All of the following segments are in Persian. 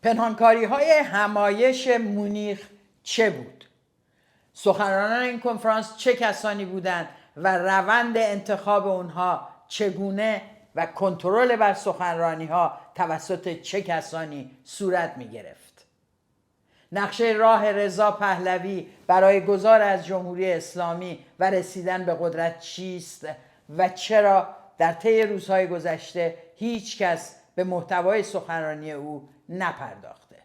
پنهانکاری های همایش مونیخ چه بود؟ سخنرانان این کنفرانس چه کسانی بودند و روند انتخاب اونها چگونه و کنترل بر سخنرانی ها توسط چه کسانی صورت می گرفت؟ نقشه راه رضا پهلوی برای گذار از جمهوری اسلامی و رسیدن به قدرت چیست و چرا در طی روزهای گذشته هیچ کس به محتوای سخنرانی او نپرداخته؟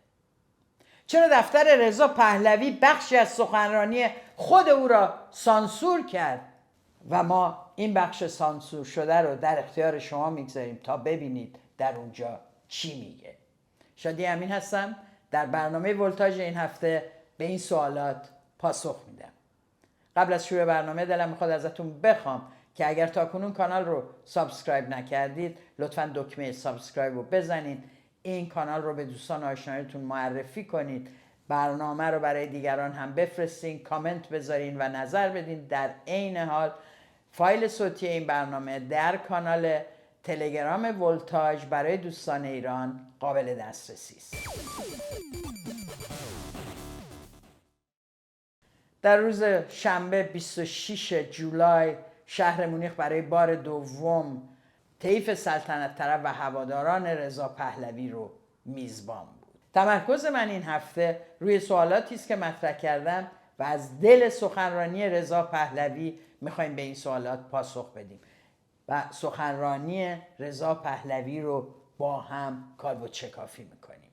چرا دفتر رضا پهلوی بخشی از سخنرانی خود او را سانسور کرد و ما این بخش سانسور شده رو در اختیار شما میگذاریم تا ببینید در اونجا چی میگه؟ شادی امین هستم. در برنامه ولتاژ این هفته به این سوالات پاسخ میدم. قبل از شروع برنامه دلم میخواد ازتون بخوام که اگر تاکنون کانال رو سابسکرایب نکردید لطفاً دکمه سابسکرایب رو بزنید، این کانال رو به دوستان آشنایتون معرفی کنید، برنامه رو برای دیگران هم بفرستین، کامنت بذارین و نظر بدین. در عین حال فایل صوتی این برنامه در کانال تلگرام ولتاژ برای دوستان ایران قابل دسترسی است. در روز شنبه 26 جولای شهر مونیخ برای بار دوم طیف سلطنت طلب و هواداران رضا پهلوی رو میزبان بود. تمرکز من این هفته روی سوالاتی است که مطرح کردم و از دل سخنرانی رضا پهلوی میخوایم به این سوالات پاسخ بدیم و سخنرانی رضا پهلوی رو با هم کالبد شکافی میکنیم.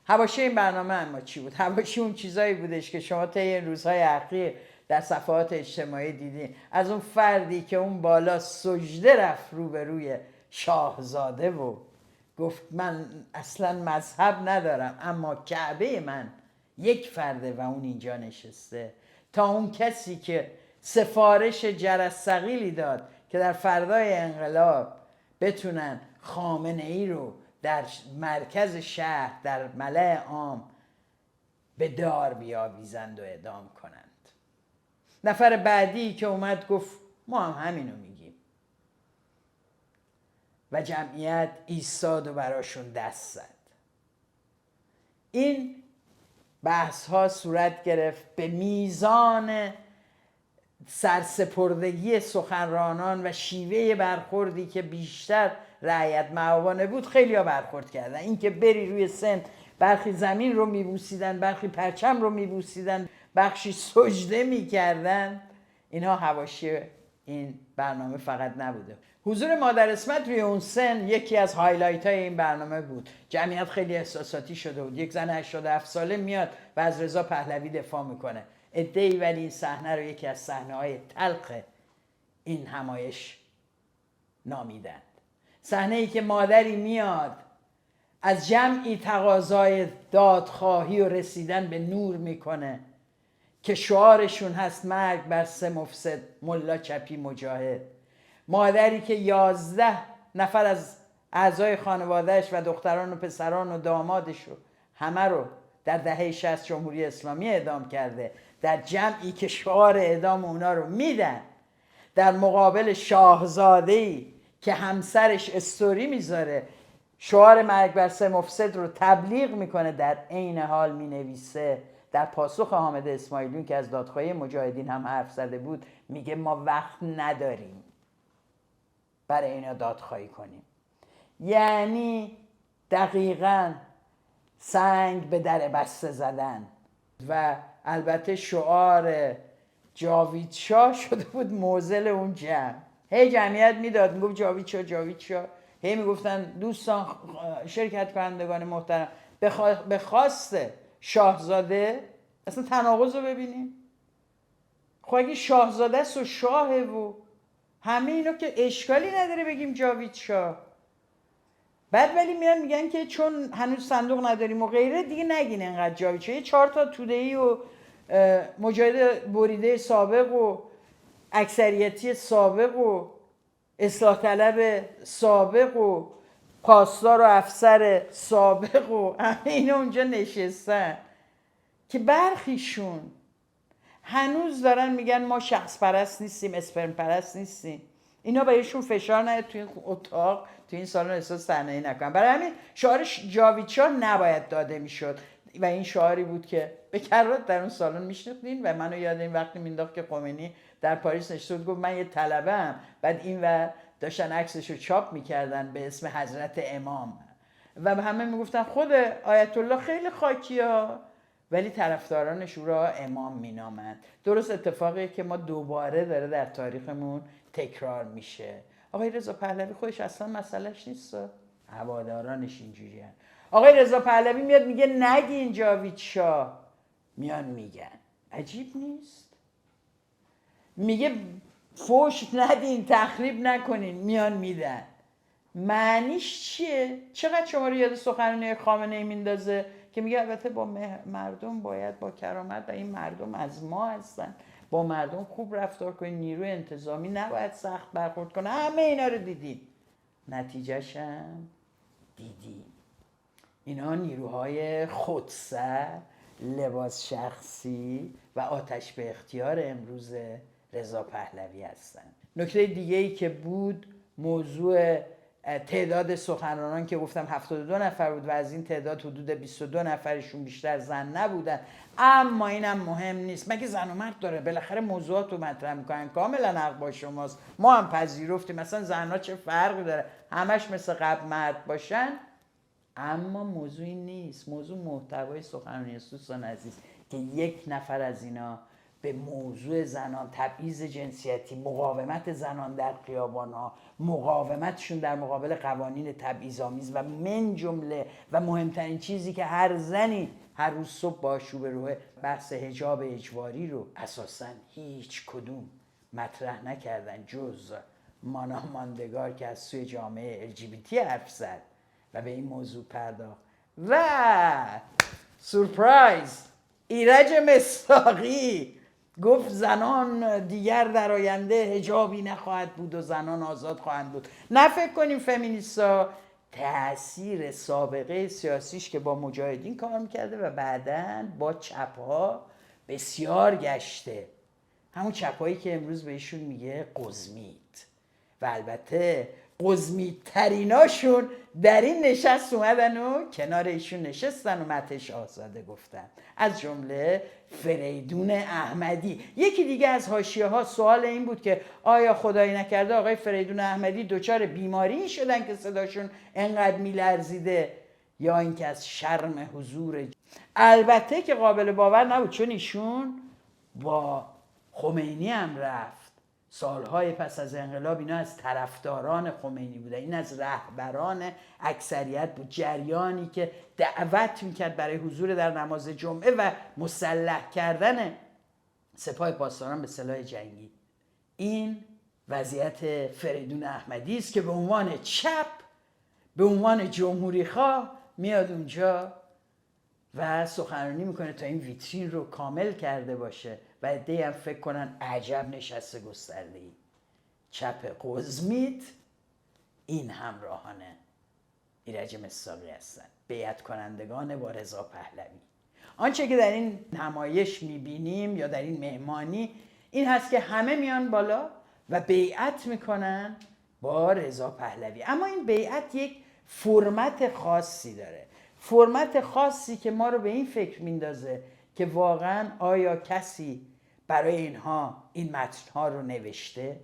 حواشی این برنامه اما چی بود؟ حواشی اون چیزایی بودش که شما طی این روزهای اخیر در صفحات اجتماعی دیدین، از اون فردی که اون بالا سجده رفت روبروی شاهزاده و گفت من اصلا مذهب ندارم اما کعبه من یک فرده و اون اینجا نشسته، تا اون کسی که سفارش جرس ثقیلی داد که در فردای انقلاب بتونن خامنه ای رو در مرکز شهر در ملأ عام به دار بیاویزند و اعدام کنند. نفر بعدی که اومد گفت ما هم همینو میگیم و جمعیت ایستاد و براشون دست زد. این بحث ها صورت گرفت به میزان سرسپردگی سخنرانان و شیوه برخوردی که بیشتر رعیت مآبانه بود. خیلی ها برخورد کردن، این که بری روی سن، برخی زمین رو میبوسیدن، برخی پرچم رو میبوسیدن، بخشی سجده میکردن. اینها حواشی این برنامه فقط نبوده. حضور مادر اسمت روی اون سن یکی از هایلایت های این برنامه بود. جمعیت خیلی احساساتی شده بود. یک زن 87 ساله میاد و از رضا پهلوی دفاع میکنه. عده‌ای ولی این صحنه رو یکی از صحنه‌های تلخ این همایش نامیدند. صحنه‌ای که مادری میاد از جمعی تقاضای دادخواهی و رسیدن به نور میکنه که شعارشون هست مرگ بر 3 مفسد ملا چپی مجاهد. مادری که 11 نفر از اعضای خانوادهش و دختران و پسران و دامادش رو همه رو در دهه 60 جمهوری اسلامی اعدام کرده، در جمعی که شعار اعدام اونا رو میدن، در مقابل شاهزاده‌ای که همسرش استوری میذاره شعار مرگ بر 3 مفسد رو تبلیغ میکنه، در عین حال مینویسه در پاسخ حامد اسماعیلیون که از دادخواهی مجاهدین هم حرف زده بود، میگه ما وقت نداریم برای اینا دادخواهی کنیم. یعنی دقیقاً سنگ به در بسته زدن. و البته شعار جاوید شاه شده بود موزل اون جمع. هی جمعیت میداد میگفت جاوید شاه جاوید شاه، هی میگفتن دوستان شرکت کنندگان محترم به خواست شاهزاده. اصلا تناقض رو ببینیم. خب اگه شاهزاده است و شاهه و همه اینا که اشکالی نداره بگیم جاوید شاه. بعد ولی میان میگن که چون هنوز صندوق نداریم و غیره دیگه نگین انقدر جاوید شاه. 4 تا توده‌ای و مجاهد بریده سابق و اکثریتی سابق و اصلاح طلب سابق و پاسدار و افسر سابق و همه اینا اونجا نشستن که برخیشون هنوز دارن میگن ما شخص پرست نیستیم، اسپرم پرست نیستیم. اینا بهشون فشار نیاد تو این اتاق، تو این سالن احساس تنهایی نکنن. برای همین شعار جاوید شاه نباید داده میشد و این شعاری بود که به کرات در اون سالن میشنیدین و منو یاد این وقتی مینداخت که خمینی در پاریس نشسته بود گفت من یه طلبه‌ام، بعد اینور داشتن عکسشو چاپ میکردن به اسم حضرت امام و به همه میگفتن خود آیت الله خیلی خاکی‌ها ولی طرفدارانش او را امام مینامند. درست اتفاقی که ما دوباره داره در تاریخمون تکرار میشه. آقای رضا پهلوی خودش اصلا مسئلهش نیست، هوادارانش اینجوری هست. آقای رضا پهلوی میاد میگه نگین جاوید شاه، میان میگن. عجیب نیست؟ میگه فوش ندین، تخریب نکنین، میان میدن. معنیش چیه؟ چقدر شما رو یاد سخنرانی خامنه ای میندازه که میگه البته با مردم باید با کرامت و این مردم از ما هستن، با مردم خوب رفتار کنین، نیروی انتظامی نباید سخت برخورد کنه. همه اینا رو دیدیم، نتیجهش هم دیدیم. اینا نیروهای خودسر، لباس شخصی و آتش به اختیار امروز رضا پهلوی هستن. نکته دیگه ای که بود موضوع تعداد سخنرانان که گفتم 72 نفر بود و از این تعداد حدود 22 نفرشون بیشتر زن نبودن. اما اینم مهم نیست، مگه زن و مرد داره؟ بالاخره موضوعات رو مطرح میکنن. کاملا حق با شماست، ما هم پذیرفتیم مثلا زنها چه فرقی داره، همش مثل قبل مرد باشن. اما موضوع این نیست، موضوع محتوای سخنرانی دوستان عزیز که یک نفر از اینا به موضوع زنان، تبعیض جنسیتی، مقاومت زنان در خیابان‌ها، مقاومتشون در مقابل قوانین تبعیض‌آمیز و من جمله و مهمترین چیزی که هر زنی هر روز صبح باهاش روبروه، بحث حجاب اجباری رو اساساً هیچ کدوم مطرح نکردن جز ماناماندگار که از سوی جامعه LGBT حرف زد و به این موضوع پرداخت. و سورپرایز، ایرج مصداقی گفت زنان دیگر در آینده حجابی نخواهد بود و زنان آزاد خواهند بود. نه فکر کنیم فمینیستا تأثیر سابقه سیاسیش که با مجاهدین کار میکرده و بعداً با چپها بسیار گشته، همون چپهایی که امروز بهشون میگه قزمید و البته قزمیدتریناشون در این نشست اومدن و کنار ایشون نشستن و متش آزاده گفتن، از جمله فریدون احمدی. یکی دیگه از حاشیه ها سوال این بود که آیا خدایی نکرده آقای فریدون احمدی دچار بیماری شدن که صداشون انقدر میلرزیده یا اینکه از شرم حضور. البته که قابل باور نبود، چون ایشون با خمینی هم رفت. سالهای پس از انقلاب اینا از طرفداران خمینی بودن، این از رهبران اکثریت بود. جریانی که دعوت میکرد برای حضور در نماز جمعه و مسلح کردن سپاه پاسداران به سلاح جنگی. این وضعیت فریدون احمدی است که به عنوان چپ، به عنوان جمهوری خواه میاد اونجا و سخنرانی میکنه تا این ویترین رو کامل کرده باشه و عده‌ای هم فکر کنن عجب نشسته گسترده‌ای. چپ قزمید این همراهان ایرج مصداقی هستن، بیعت کنندگان با رضا پهلوی. آنچه که در این نمایش میبینیم یا در این مهمانی این هست که همه میان بالا و بیعت میکنن با رضا پهلوی. اما این بیعت یک فرمت خاصی داره، فرمت خاصی که ما رو به این فکر میندازه که واقعا آیا کسی برای اینها این متنها رو نوشته؟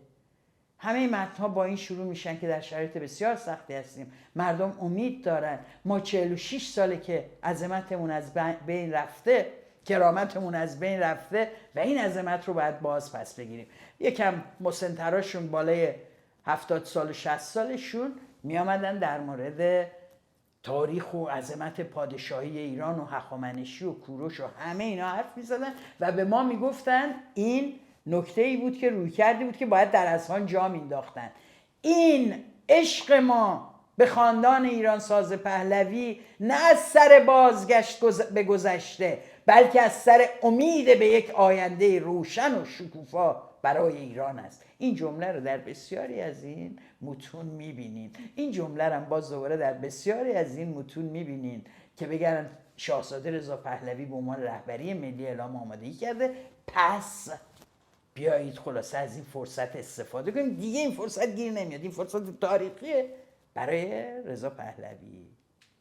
همه این متنها با این شروع میشن که در شرایط بسیار سختی هستیم، مردم امید دارن، ما 46 ساله که عظمتمون از بین رفته، کرامتمون از بین رفته و این عظمت رو باید باز پس بگیریم. یکم مسن‌تراشون بالای 70 سال و 60 سالشون میامدن در مورد تاریخ و عظمت پادشاهی ایران و هخامنشی و کوروش و همه اینا حرف میزدن و به ما میگفتن این نکته‌ای بود که روی کرده بود که باید در اذهان جا مینداختن. این عشق ما به خاندان ایران ساز پهلوی نه از سر بازگشت به گذشته بلکه از سر امید به یک آینده روشن و شکوفا برای ایران است. این جمله رو در بسیاری از این متون میبینین. این جمله رو باز دوباره در بسیاری از این متون میبینین که بگن شاهزاده رضا پهلوی به عنوان رهبری ملی اعلام آمادگی کرده، بیایید خلاصه از این فرصت استفاده کنیم. دیگه این فرصت گیر نمیاد، این فرصت تاریخیه برای رضا پهلوی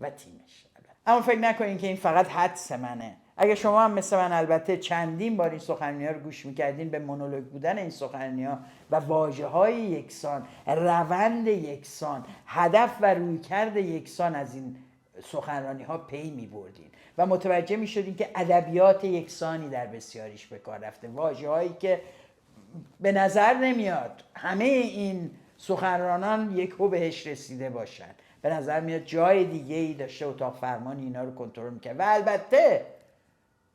و تیمش. اما فکر نکنین که این فقط حدس منه. اگه شما هم مثل من البته چندین بار این سخنرانی‌ها رو گوش میکردین، به مونولوگ بودن این سخنرانی‌ها و واژه‌های یکسان، روند یکسان، هدف و رویکرد یکسان از این سخنرانی‌ها پی می‌بردین و متوجه می‌شدین که ادبیات یکسانی در بسیاریش به کار رفته، واژه‌هایی که به نظر نمیاد همه این سخنرانان یکو بهش رسیده باشن. به نظر میاد جای دیگه ای داشته اتاق فرمان اینا رو کنترل میکنه. و البته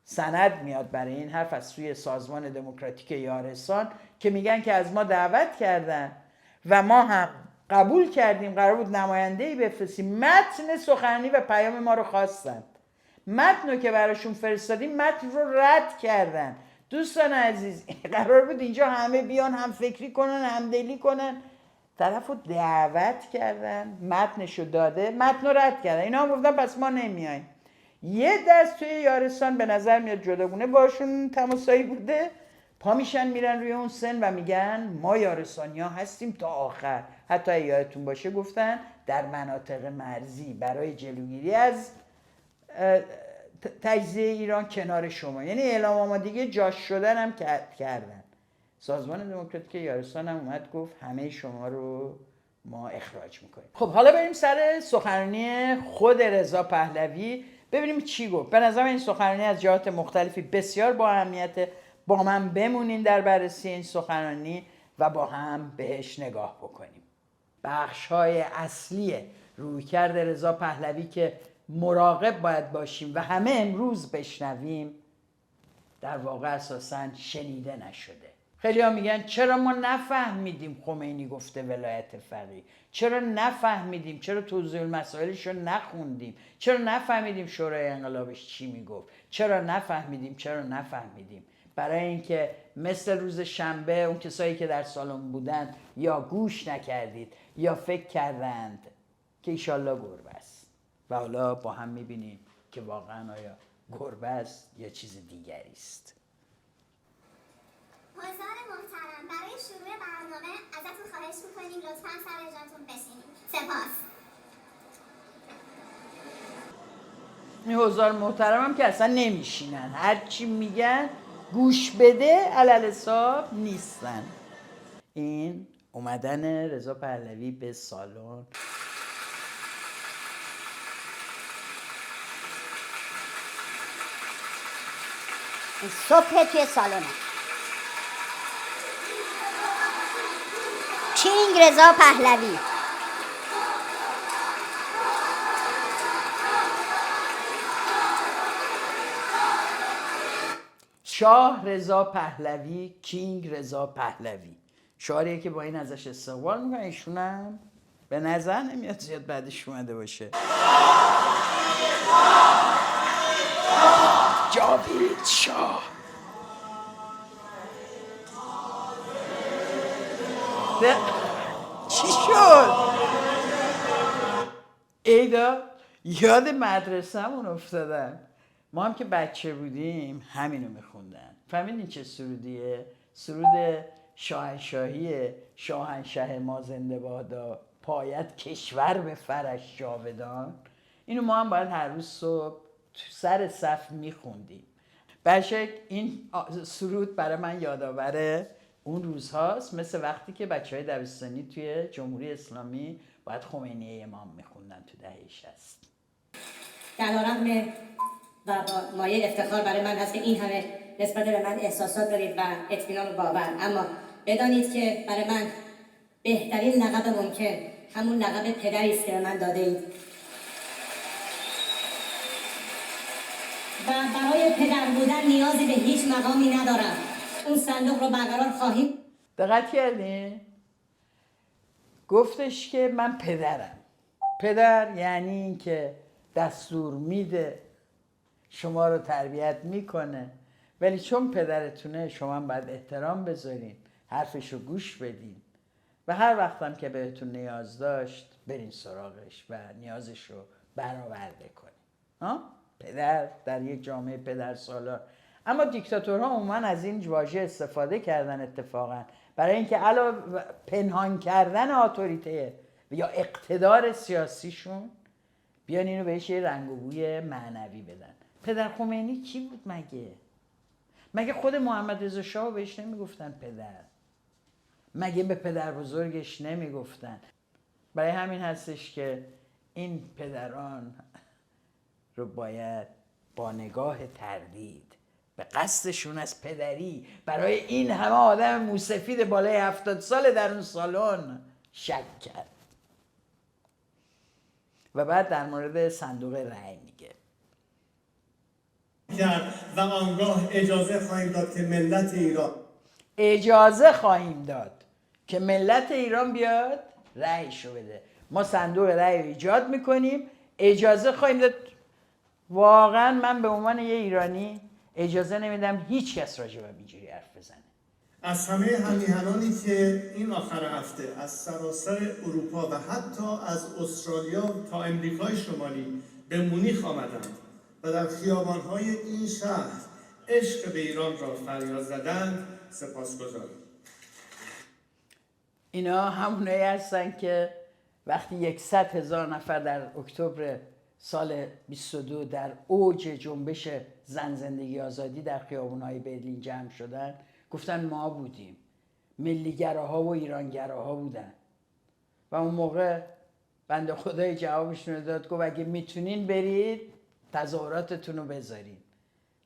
سند میاد برای این حرف از سوی سازمان دموکراتیک یارسان که میگن که از ما دعوت کردن و ما هم قبول کردیم، قرار بود نماینده‌ای بفرستیم، متن سخنرانی و پیام ما رو خواستند، متن رو که براشون فرستادیم متن رو رد کردن. دوستان عزیز، قرار بود اینجا همه بیان هم فکری کنن هم دلی کنن، طرف رو دعوت کردن، متنش رو داده، متن رو رد کردن. اینا هم گفتن پس ما نمیایم. یه دست توی یارستان به نظر میاد جداگونه باشون تماسایی بوده، پا میشن میرن روی اون سن و میگن ما یارستانی ها هستیم تا آخر. حتی یادتون باشه گفتن در مناطق مرزی برای جلوگیری از تجزیه ایران کنار شما، یعنی اعلام آمادگی جاش شدن هم کردن. سازمان دموکراتیک یارستان هم اومد گفت همه شما رو ما اخراج میکنیم. خب حالا بریم سر سخنرانی خود رضا پهلوی ببینیم چی گفت. به نظر این سخنرانی از جهات مختلفی بسیار با اهمیت. با من بمونین در بررسی این سخنرانی و با هم بهش نگاه بکنیم. بخش‌های اصلی رویکرد رضا پهلوی که مراقب باید باشیم و همه امروز بشنویم در واقع اساساً شنیده نشده. خیلی ها میگن چرا ما نفهمیدیم خمینی گفته ولایت فقیه، چرا نفهمیدیم، چرا توضیح المسائلش رو نخوندیم، چرا نفهمیدیم شورای انقلابش چی میگفت، چرا نفهمیدیم. برای اینکه مثل روز شنبه اون کسایی که در سالن بودن یا گوش نکردید یا فکر کردند که ایشالله گربه است و حالا با هم میبینیم که واقعا آیا گربه است یا چیز دیگری است. حضار محترم، برای شروع برنامه ازتون خواهش میکنیم لطفاً سر جاتون بشینید. سپاس. این حضار محترم هم که اصلا نمیشینن، هر چی میگن گوش بده علل حساب نیستن. این اومدن رضا پهلوی به سالن. صبح توی سالنه کینگ رضا پهلوی. شاه رضا پهلوی، کینگ رضا پهلوی، شعاریه که با این ازش استقبال میکنن. ایشون هم به نظر نمیاد زیاد بعدش اومده باشه. جاوید شاه چی شد؟ ایدا یاد مدرسه‌مون افتادم. ما هم که بچه بودیم همینو میخوندن. فهمیدین چه سرودیه؟ سرود شاهنشاهی شاهنشه ما زنده بادا، پاید کشور به فرش جاودان. اینو ما هم باید هر روز صبح تو سر صف میخوندیم. بشک این سرود برای من یادآور اون روزهاست، مثل وقتی که بچهای دبستانی توی جمهوری اسلامی باید خمینی امام میخوندن تو دهه 60. علیرغم و با مایه افتخار برای من هست که این همه نسبت به من احساسات دارید و اطمینان و باور، اما بدانید که برای من بهترین لقب ممکن همون لقب پدری است که به من داده اید و برای پدر بودن نیازی به هیچ مقامی ندارم. اون صندوق رو برقرار خواهیم. دقت کردین؟ گفتش که من پدرم. پدر یعنی این که دستور میده، شما رو تربیت میکنه، ولی چون پدرتونه شما هم باید احترام بذارین، حرفش رو گوش بدین و هر وقتم که بهتون نیاز داشت برین سراغش و نیازش رو برآورده کنین. پدر در یک جامعه پدر سالار اما دیکتاتورها عموما از این واژه استفاده کردن اتفاقا برای اینکه علاوه پنهان کردن اتوریته یا اقتدار سیاسیشون بیان اینو بهش یه رنگ و بوی معنوی بدن. پدر خمینی کی بود مگه خود محمد رضا شاه بهش نمیگفتن پدر؟ مگه به پدر بزرگش نمیگفتن؟ برای همین هستش که این پدران رو باید با نگاه تردید به قصدشون از پدری برای این همه آدم موسفید بالای 70 سال در اون سالن شک کرد. و بعد در مورد صندوق رأی میگه و آنگاه اجازه خواهیم داد که ملت ایران بیاد رأیشو بده. ما صندوق رأی رو ایجاد میکنیم، اجازه خواهیم داد. واقعا من به عنوان یه ایرانی اجازه نمیدم هیچ کس راجع به اینجوری حرف بزنه. از همه همیهنانی که این آخر هفته از سراسر اروپا و حتی از استرالیا تا امریکای شمالی به مونیخ آمدند و در خیابان‌های این شهر عشق به ایران را فریاد زدند سپاسگزارم. اینا همونایی هستن که وقتی 100,000 نفر در اکتبر سال 22 در اوج جنبش زن زندگی آزادی در خیابان‌های برلین جمع شدن گفتن ما بودیم، ملیگراها و ایرانگراها بودن. و اون موقع بنده خدای جوابشون رو داد، گفت اگه میتونین برید تظاهراتتون رو بذارین.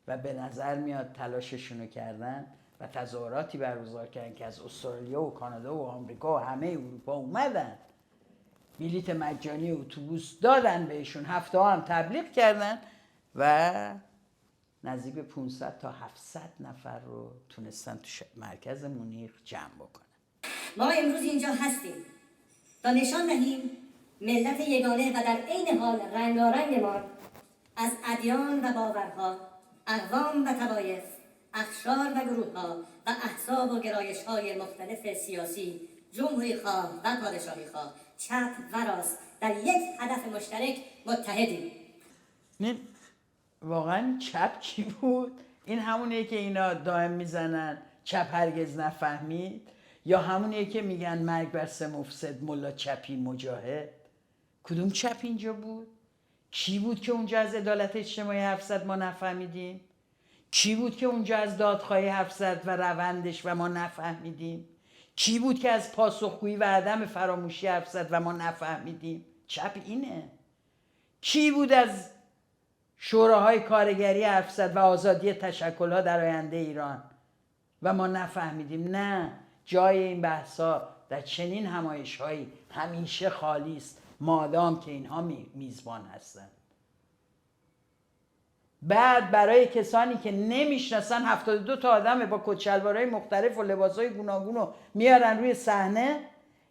و به نظر میاد تلاششون رو کردن و تظاهراتی برگزار کردن که از استرالیا و کانادا و آمریکا و همه اروپا اومدن، بلیت مجانی اتوبوس دادن بهشون، هفته ها هم تبلیغ کردن و نزدیک به 500 تا 700 نفر رو تونستن تو مرکز مونیخ جمع بکنن. ما امروز اینجا هستیم تا نشان دهیم ملت یگانه و در عین حال رنگارنگ ما از ادیان و باورها، اقوام و طوایف، اقشار و گروه‌ها و احزاب و گرایش‌های مختلف سیاسی، جمهوری‌خواه و پادشاهی‌خواه، چپ و راست در یک هدف مشترک متحدیم. این واقعا چپ کی بود؟ این همونیه که اینا دائم میزنن چپ هرگز نفهمید، یا همونیه که میگن مرگ بر سه مفسد ملا چپی مجاهد؟ کدوم چپ اینجا بود؟ کی بود که اونجا از عدالت اجتماعی حرف زد ما نفهمیدیم؟ کی بود که اونجا از دادخواهی حرف زد و روندش و ما نفهمیدیم؟ کی بود که از پاسخگویی و عدم فراموشی حرف زد و ما نفهمیدیم؟ چپ اینه. کی بود از شوراهای کارگری حرف زد و آزادی تشکل‌ها در آینده ایران و ما نفهمیدیم؟ نه، جای این بحثا در چنین همایش‌هایی همیشه خالی است مادام که اینها میزبان هستن. بعد برای کسانی که نمیشناسن 72 تا آدم با کت‌شلوارهای مختلف و لباسهای گوناگون رو میارن روی صحنه،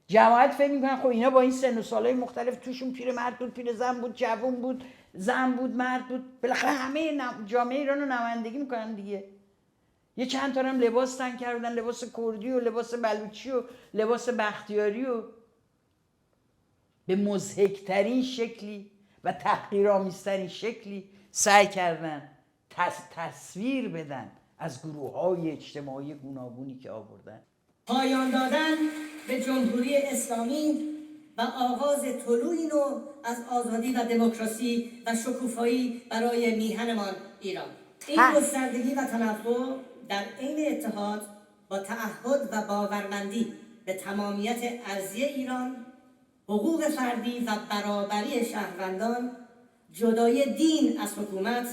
جماعت فکر میکنن خب اینا با این سن و سالهای مختلف توشون پیرمرد بود، پیرزن بود، جوان بود، زن بود، مرد بود، بالاخره همه جامعه ایران رو نمایندگی میکنن دیگه. یه چند تا هم لباس تن کردن، لباس کردی و لباس بلوچی و لباس بختیاری و به مضحک‌ترین شکلی و تحقیرآمیزترین شکلی سعی کردن تصویر بدن از گروه‌های اجتماعی گوناگونی که آوردن. پایان دادن به جمهوری اسلامی و آغاز طلوعی نو از آزادی و دموکراسی و شکوفایی برای میهنمان ایران. این گستردگی و تنوع در عین اتحاد با تعهد و باورمندی به تمامیت ارضی ایران، حقوق فردی و برابری شهروندان، جدای دین از حکومت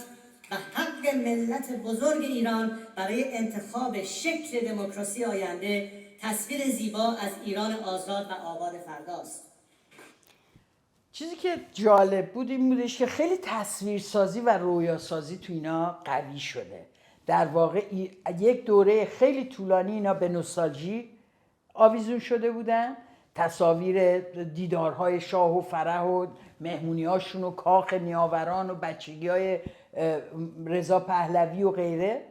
و حق ملت بزرگ ایران برای انتخاب شکل دموکراسی آینده تصویر زیبا از ایران آزاد و آباد فرداست. چیزی که جالب بود این بودش که خیلی تصویرسازی و رویاسازی تو اینا قوی شده. در واقع یک دوره خیلی طولانی اینا به نوستالژی آویزون شده بودن، تصاویر دیدارهای شاه و فرح و مهمونیاشون و کاخ نیاوران و بچگی‌های رضا پهلوی و غیره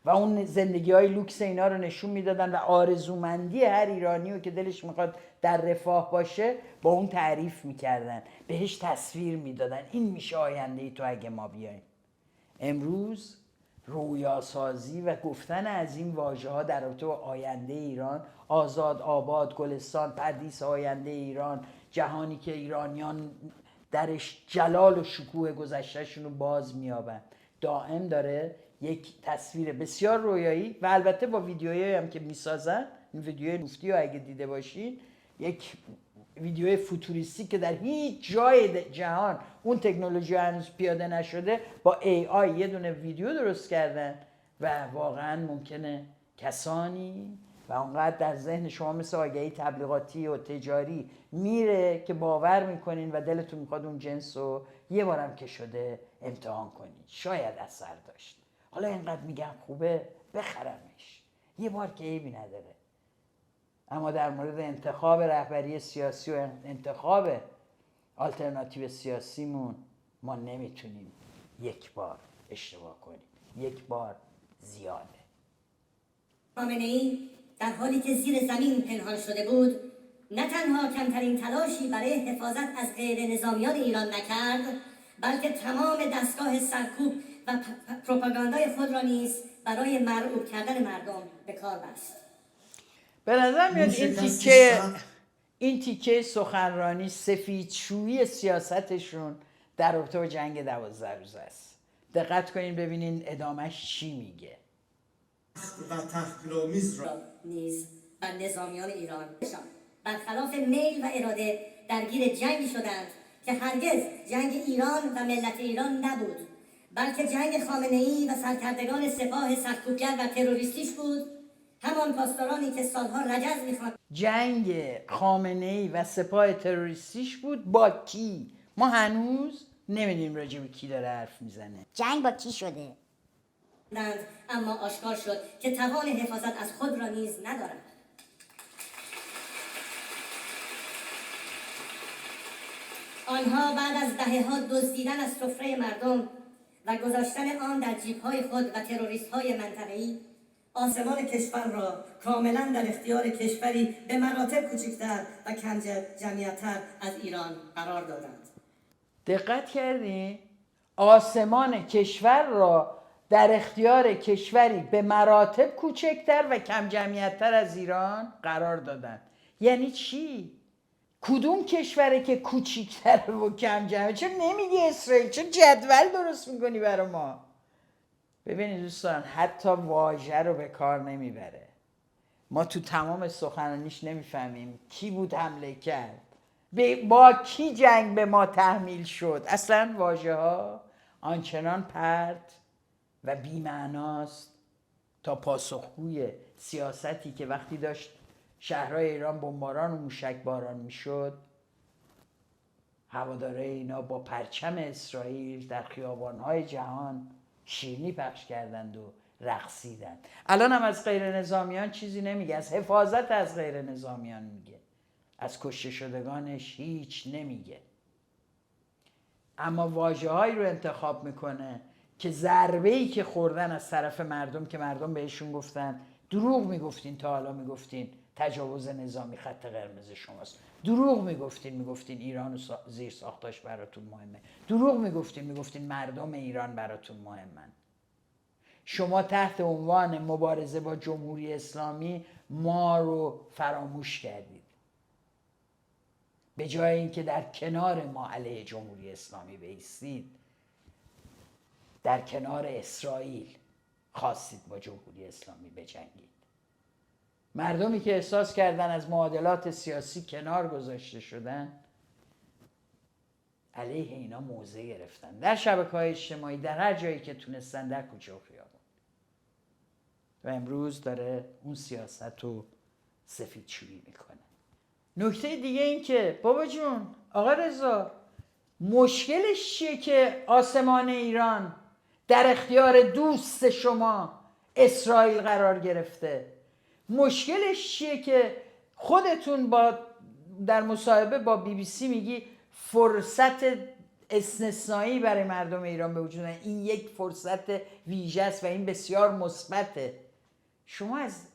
و اون زندگی‌های لوکس اینا رو نشون میدادن و آرزومندی هر ایرانی رو که دلش میخواد در رفاه باشه با اون تعریف میکردن، بهش تصویر میدادن. این میشه آینده ای تو اگه ما بیایم. امروز رویاسازی و گفتن از این واژه ها در رابطه با آینده ایران، آزاد، آباد، گلستان، پردیس آینده ایران، جهانی که ایرانیان درش جلال و شکوه گذشتهشون رو باز میابند، دائم داره یک تصویر بسیار رویایی و البته با ویدیوهایی هم که میسازن، این ویدیوی مفتی رو اگه دیده باشین، یک ویدیوی فوتوریستی که در هیچ جای جهان اون تکنولوژی هنوز پیاده نشده، با AI یه دونه ویدیو درست کردن و واقعا ممکنه کسانی و اونقدر در ذهن شما مثل آگهی تبلیغاتی و تجاری میره که باور میکنین و دلتون میخواد اون جنس رو یه بارم که شده امتحان کنین، شاید اثر داشت. حالا اینقدر میگم خوبه بخرمش، یه بار که عیبی نداره. اما در مورد انتخاب رهبری سیاسی و انتخاب آلترناتیو سیاسیمون ما نمیتونیم یک بار اشتباه کنیم، یک بار زیاده. خامنه‌ای در حالی که زیر زمین پنهان شده بود، نه تنها کمترین تلاشی برای حفاظت از غیر نظامیان ایران نکرد، بلکه تمام دستگاه سرکوب و پروپاگاندای خود را نیز برای مرعوب کردن مردم به کار بست. به نظر میاد این تیکه سخنرانی سفیدشویی سیاستشون در رابطه با جنگ 12 روزه است. دقت کنین ببینین ادامهش چی میگه. و تحقیرآمیز را نیز بر نظامیان ایران برخلاف میل و اراده درگیر جنگی شدند که هرگز جنگ ایران و ملت ایران نبود، بلکه جنگ خامنه‌ای و سرکردگان سپاه سرکوبگر و تروریستیش بود، همان پاسدارانی که سالها رجز می‌خواند. جنگ خامنه‌ای و سپاه تروریستیش بود با کی؟ ما هنوز نمیدونیم راجع به کی داره حرف میزنه. جنگ با کی شده؟ اما آشکار شد که توان حفاظت از خود را نیز ندارند. آنها بعد از دهه‌ها دزدیدن از سفره مردم و گذاشتن آن در جیب‌های خود و تروریست‌های منطقه‌ای، آسمان کشور را کاملا در اختیار کشوری به مراتب کوچکتر و کم جمعیت‌تر از ایران قرار دادند. دقت کردین؟ آسمان کشور را در اختیار کشوری به مراتب کوچکتر و کم جمعیت‌تر از ایران قرار دادند. یعنی چی؟ کدوم کشوره که کوچیک‌تر و کم جمعیت؟ چرا نمیگی اسرائیل؟ چرا جدول درست میکنی برای ما؟ ببینید دوستان، حتی واژه رو به کار نمیبره. ما تو تمام سخنرانیش نمیفهمیم کی بود حمله کرد، با کی جنگ به ما تحمیل شد. اصلا واژه ها آنچنان پرت و بی‌معناست تا پاسخگوی سیاستی که وقتی داشت شهرهای ایران بمباران و موشک باران میشد، هواداره اینا با پرچم اسرائیل در خیابانهای جهان شیرینی پخش کردند و رقصیدند. الان هم از غیر نظامیان چیزی نمیگه، از حفاظت از غیر نظامیان میگه، از کشته شدگانش هیچ نمیگه. اما واژه‌هایی رو انتخاب میکنه که ضربه‌ای که خوردن از طرف مردم، که مردم بهشون گفتن دروغ میگفتین، تا حالا میگفتین تجاوز نظامی خط قرمز شماست، دروغ میگفتین ایران و زیر ساختاش براتون مهمه، دروغ میگفتین مردم ایران براتون مهمن. شما تحت عنوان مبارزه با جمهوری اسلامی ما رو فراموش کردید، به جای اینکه در کنار ما علیه جمهوری اسلامی بایستید، در کنار اسرائیل خواستید با جمهوری اسلامی بجنگید. مردمی که احساس کردن از معادلات سیاسی کنار گذاشته شدن، علیه اینا موضع گرفتن، در شبکه‌های اجتماعی، در هر جایی که تونستن، در کوچه و خیابان. و امروز داره اون سیاست رو سفیدشویی میکنه. نکته دیگه این که بابا جون، آقا رضا، مشکلش چیه که آسمان ایران در اختیار دوست شما اسرائیل قرار گرفته؟ مشکلش چیه که خودتون در مصاحبه با BBC میگی فرصت استثنایی برای مردم ایران به وجود اومده، این یک فرصت ویژه است و این بسیار مثبته. شما از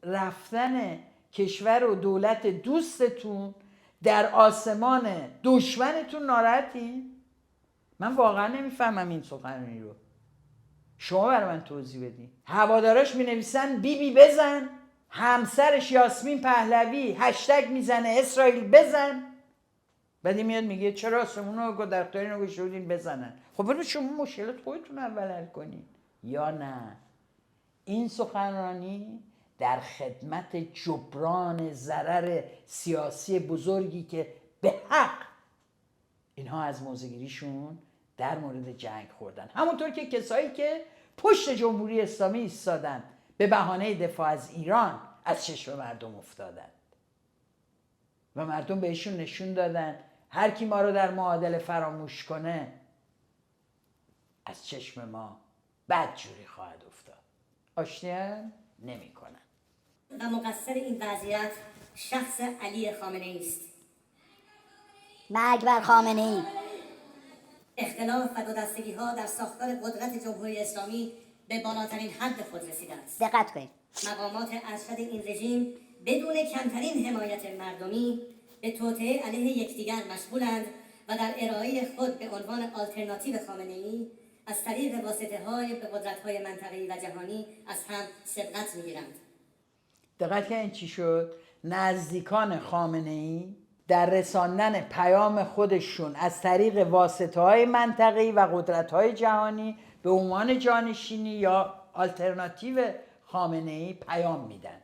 رفتن کشور و دولت دوستتون در آسمان دشمنتون ناراحتین؟ من واقعا نمیفهمم این سخنرانی رو. شما برای من توضیح بدین. هواداراش می نویسن بیبی بزن، همسرش یاسمین پهلوی هشتگ میزنه اسرائیل بزن، بعدی میاد میگه چرا آسمونو گدرختاری رو گشودین بزنن. خب برو شما مشکلات خودتون اول حل کنین یا نه؟ این سخنرانی در خدمت جبران ضرر سیاسی بزرگی که به حق اینها از موضع‌گیریشون در مورد جنگ خوردن، همونطور که کسایی که پشت جمهوری اسلامی ایستادن به بهانه دفاع از ایران از چشم مردم افتادن و مردم بهشون نشون دادن هر کی ما رو در معادله فراموش کنه از چشم ما بدجوری خواهد افتاد. آشتی نمی کنن. و مقصر این وضعیت شخص علی خامنه ای است. مرگ بر خامنه ای. اختلاف و دو دستگی ها در ساختار قدرت جمهوری اسلامی به بالاترین حد خود رسیده است. دقت کنید. مقامات ارشد این رژیم بدون کمترین حمایت مردمی به توطئه علیه یکدیگر مشغولند و در ارائه خود به عنوان آلترناتیو خامنه‌ای از طریق واسطه‌های به قدرت‌های منطقه‌ای و جهانی از هم سبقت می‌گیرند. دقت کردین چی شد؟ نزدیکان خامنه‌ای در رساندن پیام خودشون از طریق واسطه‌های منطقه‌ای و قدرت‌های جهانی به عنوان جانشینی یا آلترناتیو خامنه‌ای پیام میدن.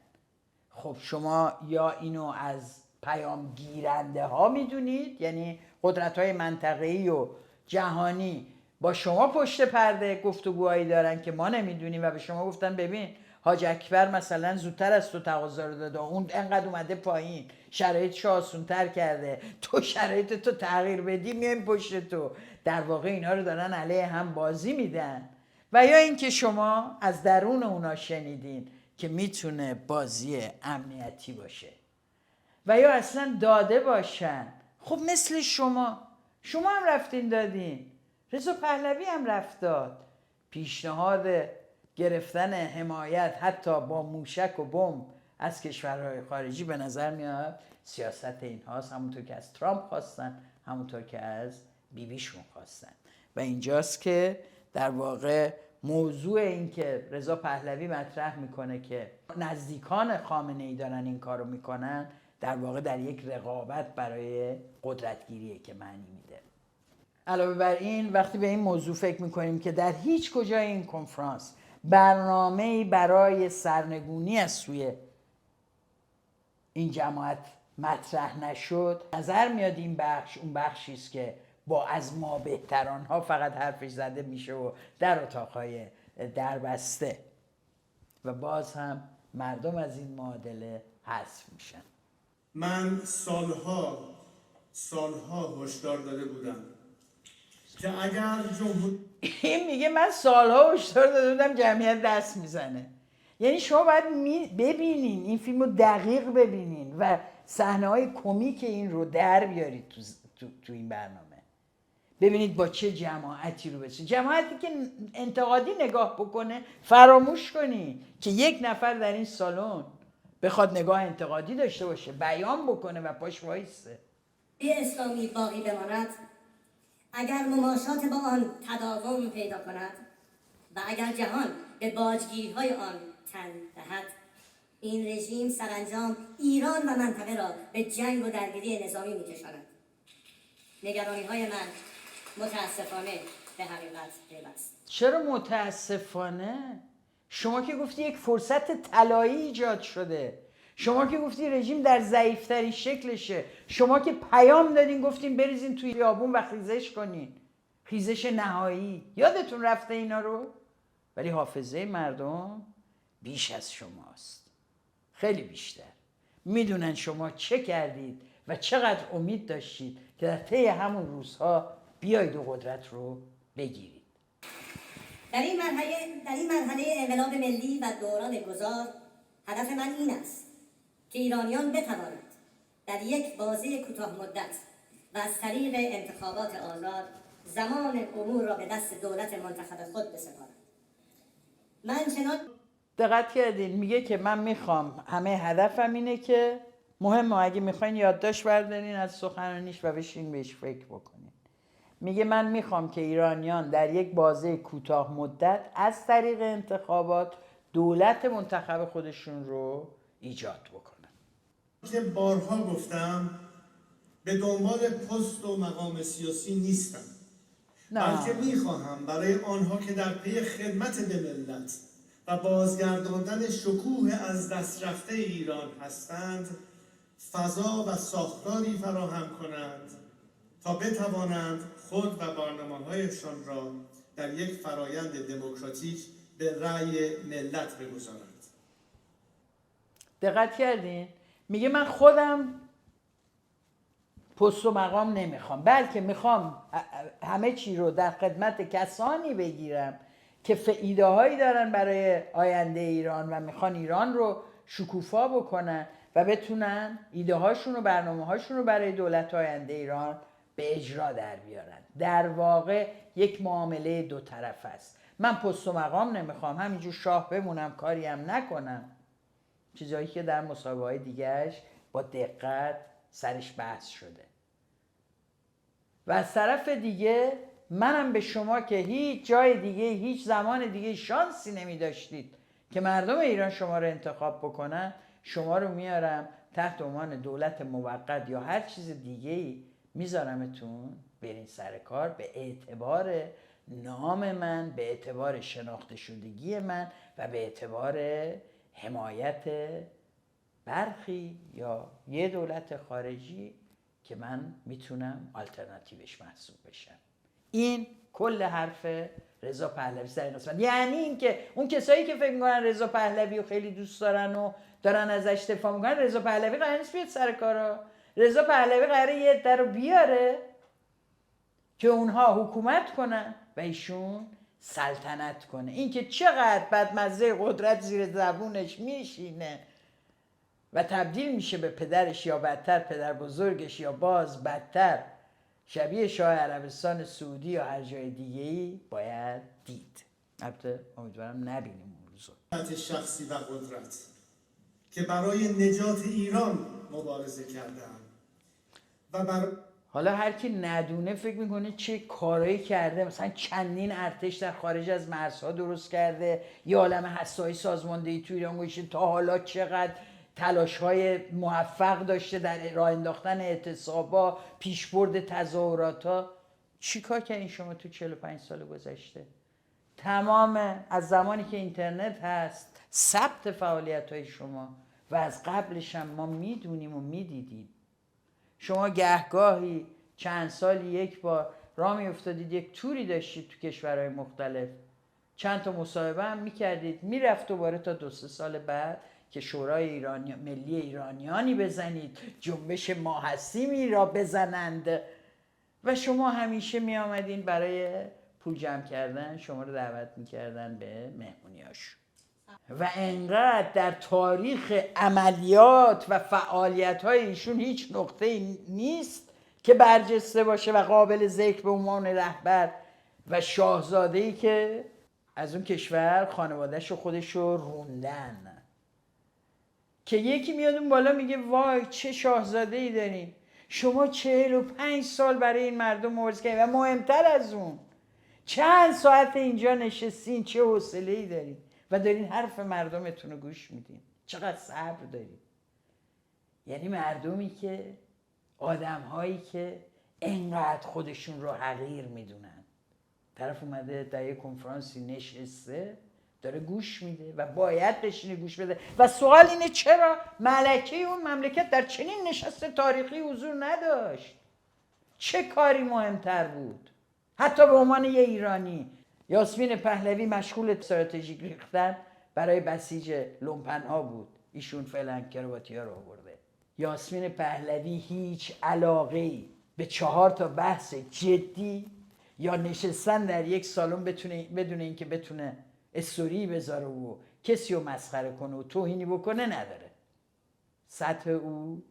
خب شما یا اینو از پیام گیرنده ها میدونید، یعنی قدرت‌های منطقه‌ای و جهانی با شما پشت پرده گفتگوهایی دارن که ما نمیدونیم و به شما گفتن ببین حاج اکبر مثلا زودتر از تو تقاضا رو داده، اون انقدر اومده پایین، شرایطش آسون‌تر کرده، تو شرایط تو تغییر بدی میایم پشت تو. در واقع اینا رو دارن علیه هم بازی میدن. و یا اینکه شما از درون اونا شنیدین که میتونه بازی امنیتی باشه و یا اصلا داده باشن. خب مثل شما هم رفتین دادین، رضا پهلوی هم رفت داد. پیشنهاد گرفتن حمایت حتی با موشک و بمب از کشورهای خارجی به نظر میاد سیاست اینهاست، همونطور که از ترامپ خواستن، همونطور که از بیبیشون خواستن. و اینجاست که در واقع موضوع این که رضا پهلوی مطرح میکنه که نزدیکان خامنه ای دارن این کارو میکنن، در واقع در یک رقابت برای قدرتگیریه که معنی میده. علاوه بر این وقتی به این موضوع فکر میکنیم که در هیچ کجای این کنفرانس برنامه‌ای برای سرنگونی از سوی این جماعت مطرح نشد، نظر میاد این بخش اون بخشی است که با از ما بهتران ها فقط حرفش زده میشه و در اتاقهای دربسته و باز هم مردم از این معادله حذف میشن. من سالها هشدار داده بودم که اگر جمهوری این میگه من سالها هشدار داده بودم جمعیت دست میزنه. یعنی شما باید ببینین این فیلم رو دقیق ببینین و صحنه‌های کمیک این رو در بیارید تو این برنامه. ببینید با چه جماعتی رو بسید. جماعتی که انتقادی نگاه بکنه فراموش کنی که یک نفر در این سالن بخواد نگاه انتقادی داشته باشه، بیان بکنه و پاش وایسته. اسلامی باقی بماند اگر مماشات با آن تداوم پیدا کند و اگر جهان به باجگیری‌های آن تن دهد، این رژیم سرانجام ایران و منطقه را به جنگ و درگیری نظامی می‌کشاند. نگرانی‌های من متاسفانه به حقیقت پیوست. چرا متاسفانه؟ شما که گفتی یک فرصت طلایی ایجاد شده، شما که گفتی رژیم در ضعیفترین شکلشه، شما که پیام دادین گفتین بریزین توی خیابون و خیزش کنین، خیزش نهایی. یادتون رفته اینا رو؟ ولی حافظه مردم بیش از شماست، خیلی بیشتر. میدونن شما چه کردید و چقدر امید داشتید که در طی همون روزها بیایید و قدرت رو بگیرید. در این مرحله انقلاب ملی و دوران گذار هدف من این است که ایرانیان بتوانند در یک بازه کوتاه مدت و از طریق انتخابات آزاد زمان امور را به دست دولت منتخب خود بسپارند. من چنان دقت کردین میگه که من میخوام، همه هدفم اینه که مهمه اگه میخواین یادداشت بردارین از سخنرانیش و بشین بهش فکر بکنین. میگه من میخوام که ایرانیان در یک بازه کوتاه مدت از طریق انتخابات دولت منتخب خودشون رو ایجاد بکنن. که بارها گفتم به دنبال پست و مقام سیاسی نیستم، بلکه میخواهم برای آنها که در پی خدمت به ملت و بازگرداندن شکوه از دست رفته ایران هستند فضا و ساختاری فراهم کنند تا بتوانند خود و برنامه‌هایشان را در یک فرایند دموکراتیک به رأی ملت بگذارند. دقت کردین؟ میگه من خودم پست و مقام نمیخوام، بلکه میخوام همه چی رو در خدمت کسانی بگیرم که ایده هایی دارن برای آینده ایران و میخوان ایران رو شکوفا بکنن و بتونن ایده هاشون و برنامه هاشون رو برای دولت آینده ایران به اجرا در بیارن. در واقع یک معامله دو طرف است. من پست و مقام نمیخوام، همینجور شاه بمونم، کاری هم نکنم، چیزایی که در مصاحبه های دیگهش با دقت سرش بحث شده. و از طرف دیگه منم به شما که هیچ جای دیگه هیچ زمان دیگه شانسی نمی داشتید که مردم ایران شما رو انتخاب بکنن، شما رو میارم تحت عنوان دولت موقت یا هر چیز دیگه‌ای میذارمتون برین سر کار به اعتبار نام من، به اعتبار شناخته شدگی من و به اعتبار حمایت برخی یا یه دولت خارجی که من میتونم آلترناتیوش محسوب بشم. این کل حرف رضا پهلوی سر این قسمت. یعنی این که اون کسایی که فکر میکنن رضا پهلوی رو خیلی دوست دارن و دارن ازش دفاع میکنن، رضا پهلوی قرار نیست بیاد سر کارا. رضا پهلوی قراره یه عده رو بیاره که اونها حکومت کنن و ایشون سلطنت کنه. این که چقدر بدمزه قدرت زیر زبونش میشینه و تبدیل میشه به پدرش یا بدتر پدر بزرگش یا باز بدتر شبیه شاه عربستان سعودی یا هر جای دیگه‌ای باید دید. البته امیدوارم نبینیم اون روزو. شخصی و قدرت که برای نجات ایران مبارزه کردم و حالا هر کی ندونه فکر میکنه چه کارایی کرده، مثلا چندین ارتش در خارج از مرزها درست کرده، یه عالم هسته‌های سازماندهی تو ایران گذاشته، تا حالا چقدر تلاش‌های موفق داشته در راه انداختن اعتصابا، پیشبرد تظاهراتا. چی کار کردین شما تو 45 سال گذشته؟ تمام از زمانی که اینترنت هست ثبت فعالیت‌های شما و از قبلش هم ما میدونیم و میدیدیم. شما گهگاهی چند سالی یک بار راه میافتادید یک توری داشتید تو کشورهای مختلف، چند تا مصاحبه هم میکردید، میرفت دوباره تا 2-3 سال بعد که شورای ملی ایرانیانی بزنید، جنبش ما هستیمی را بزنند و شما همیشه میآمدین برای پول جمع کردن، شما رو دعوت میکردن به مهمونیاش. و انقدر در تاریخ عملیات و فعالیت‌های ایشون هیچ نقطه‌ای نیست که برجسته باشه و قابل ذکر به عنوان رهبر و شاهزاده‌ای که از اون کشور خانواده‌شو خودشو روندن، که یکی میاد اون بالا میگه وای چه شاهزاده‌ای داریم، شما 45 سال برای این مردم مبارزه کردین و مهمتر از اون چند ساعت اینجا نشستین، چه حوصله‌ای دارین و دارین حرف مردمتون رو گوش میدین، چقدر صبر دارین. یعنی مردمی که آدم‌هایی که انقدر خودشون رو حقیر میدونن، طرف اومده در یک کنفرانسی نشسته داره گوش میده و باید بشینه گوش بده و سوال اینه چرا ملکه اون مملکت در چنین نشست تاریخی حضور نداشت؟ چه کاری مهمتر بود؟ حتی به عنوان یه ایرانی یاسمین پهلوی مشغول استراتژیک ریختن برای بسیج لومپن‌ها بود، ایشون فعلا کراواتی‌ها رو آورده. یاسمین پهلوی هیچ علاقه‌ای به 4 تا بحث جدی یا نشستن در یک سالن بدون اینکه بتونه استوری بذاره و کسی رو مسخره کنه و توهینی بکنه نداره. سطح او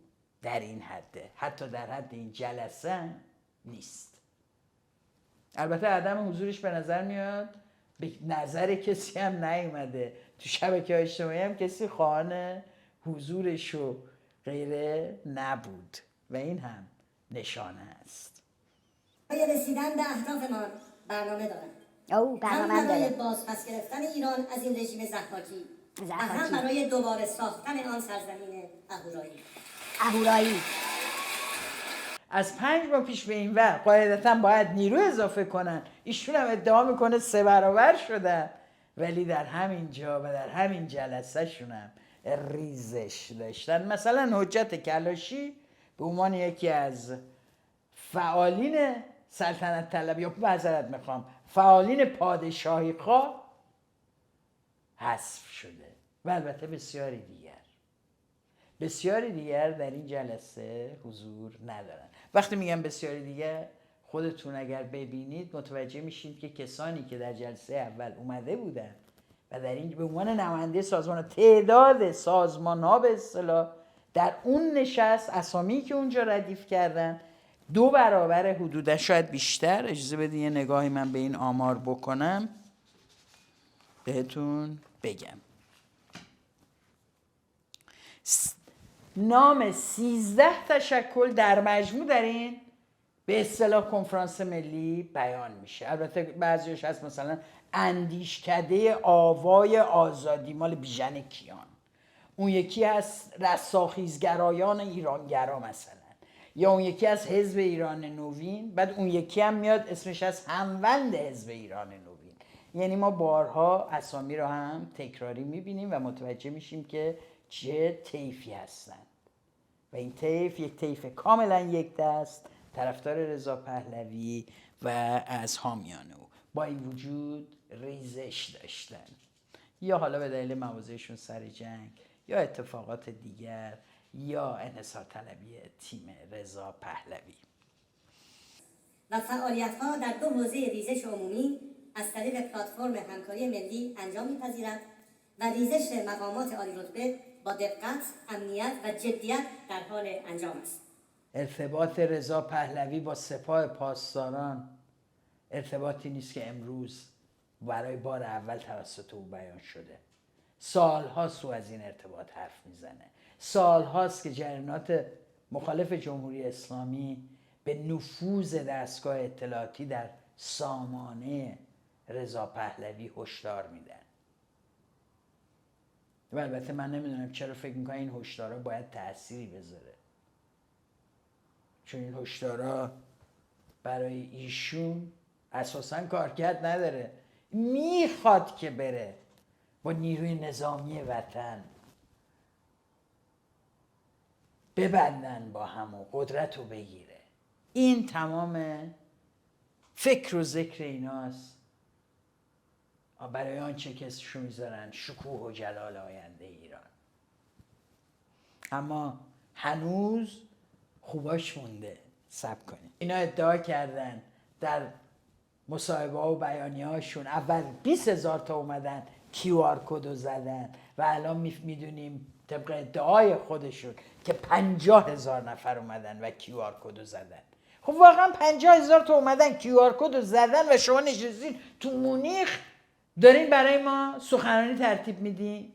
در این حده، حتی در حد این جلسه نیست. البته عدم حضورش به نظر میاد به نظر کسی هم نیومده، تو شبکه‌های اجتماعی هم کسی خواهان حضورش و غیره نبود و این هم نشانه است. برای رسیدن به اهدافمان برنامه دارم. او برنامه هم هم برای داره. بازپس گرفتن ایران از این رژیم ضحاکی و هم ضحاکی. برای دوباره ساختن آن سرزمین اهورایی. اهورایی. از 5 ماه پیش به این ور قاعدتا باید نیرو اضافه کنن، ایشون هم ادعا میکنه 3 برابر شدن، ولی در همین جا و در همین جلسه شون هم ریزش داشتن. مثلا حجت کلاشی به عنوان یکی از فعالین سلطنت طلب یا معذرت میخوام فعالین پادشاهی خواه حذف شده و البته بسیاری دیگر در این جلسه حضور ندارن. وقتی میگم بسیاری دیگر، خودتون اگر ببینید متوجه میشید که کسانی که در جلسه اول اومده بودن و در این به عنوان نماینده سازمان، تعداد سازمان ها به اصطلاح در اون نشست، اسامی که اونجا ردیف کردن 2 برابر حدودا، شاید بیشتر. اجازه بدین یه نگاهی من به این آمار بکنم بهتون بگم. نام 13 تشکل در مجموع در این به اصطلاح کنفرانس ملی بیان میشه. البته بعضیش هست مثلا اندیشکده آوای آزادی مال بیژن کیان، اون یکی هست رستاخیزگرایان ایرانگرا مثلا، یا اون یکی از حزب ایران نوین، بعد اون یکی هم میاد اسمش از هموند حزب ایران نوین. یعنی ما بارها اسامی رو هم تکراری میبینیم و متوجه میشیم که چه طیفی هستن و این طیف یک طیف کاملا یک دست طرفدار رضا پهلوی و از حامیان او، با این وجود ریزش داشتن، یا حالا به دلیل موازهشون سر جنگ یا اتفاقات دیگر یا انحصار طلبی تیم رضا پهلوی. و فعالیت‌ها در 2 حوزه ریزش عمومی از طریق پلتفرم همکاری ملی انجام می‌پذیرد و ریزش مقامات عالی رتبه با دقت، امنیت و جدیت در حال انجام است. ارتباط رضا پهلوی با سپاه پاسداران ارتباطی نیست که امروز برای بار اول توسط او بیان شده. سال‌هاست او از این ارتباط حرف میزنه. سال‌هاست که جریانات مخالف جمهوری اسلامی به نفوذ دستگاه اطلاعاتی در سامانه رضا پهلوی هشدار میدن. و البته من نمیدونم چرا فکر میکنم این هشدارا باید تأثیری بذاره، چون این هشدارا برای ایشون اساساً کارکرد نداره. میخواد که بره با نیروی نظامی وطن ببندن با هم و قدرت رو بگیره. این تمام فکر و ذکر ایناست برای آنچه که اسمشو میذارن شکوه و جلال آینده ایران. اما هنوز خوباش مونده. صبر کنید. اینا ادعا کردن در مصاحبه ها و بیانیه هاشون اول 20,000 تا اومدن QR کد رو زدن و الان میدونیم طبق ادعای خودشون که 50,000 نفر اومدن و QR کد رو زدن. خب واقعا 50,000 تا اومدن QR کد رو زدن و شما نشستین تو مونیخ دارین برای ما سخنرانی ترتیب میدین؟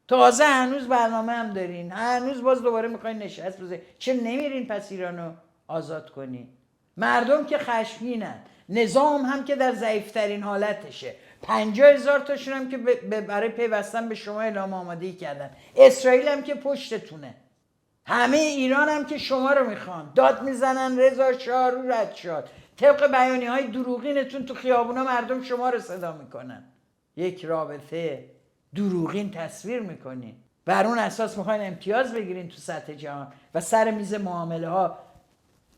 تازه هنوز برنامه هم دارین، هنوز باز دوباره میخواین نشست بزنین. چه نمیرین پس ایرانو آزاد کنین؟ مردم که خشمگینن، نظام هم که در ضعیفترین حالتشه، 50,000 تاشون هم که برای پیوستن به شما اعلام آمادگی کردن، اسرائیل هم که پشتتونه، همه ایران هم که شما رو میخوان، داد میزنن رضا شاه رو رد شد. طبق بیانیه های دروغینتون تو خیابونا مردم شما رو صدا میکنن، یک رابطه دروغین تصویر میکنین، بر اون اساس میخواین امتیاز بگیرین تو سطح جهان و سر میز معامله ها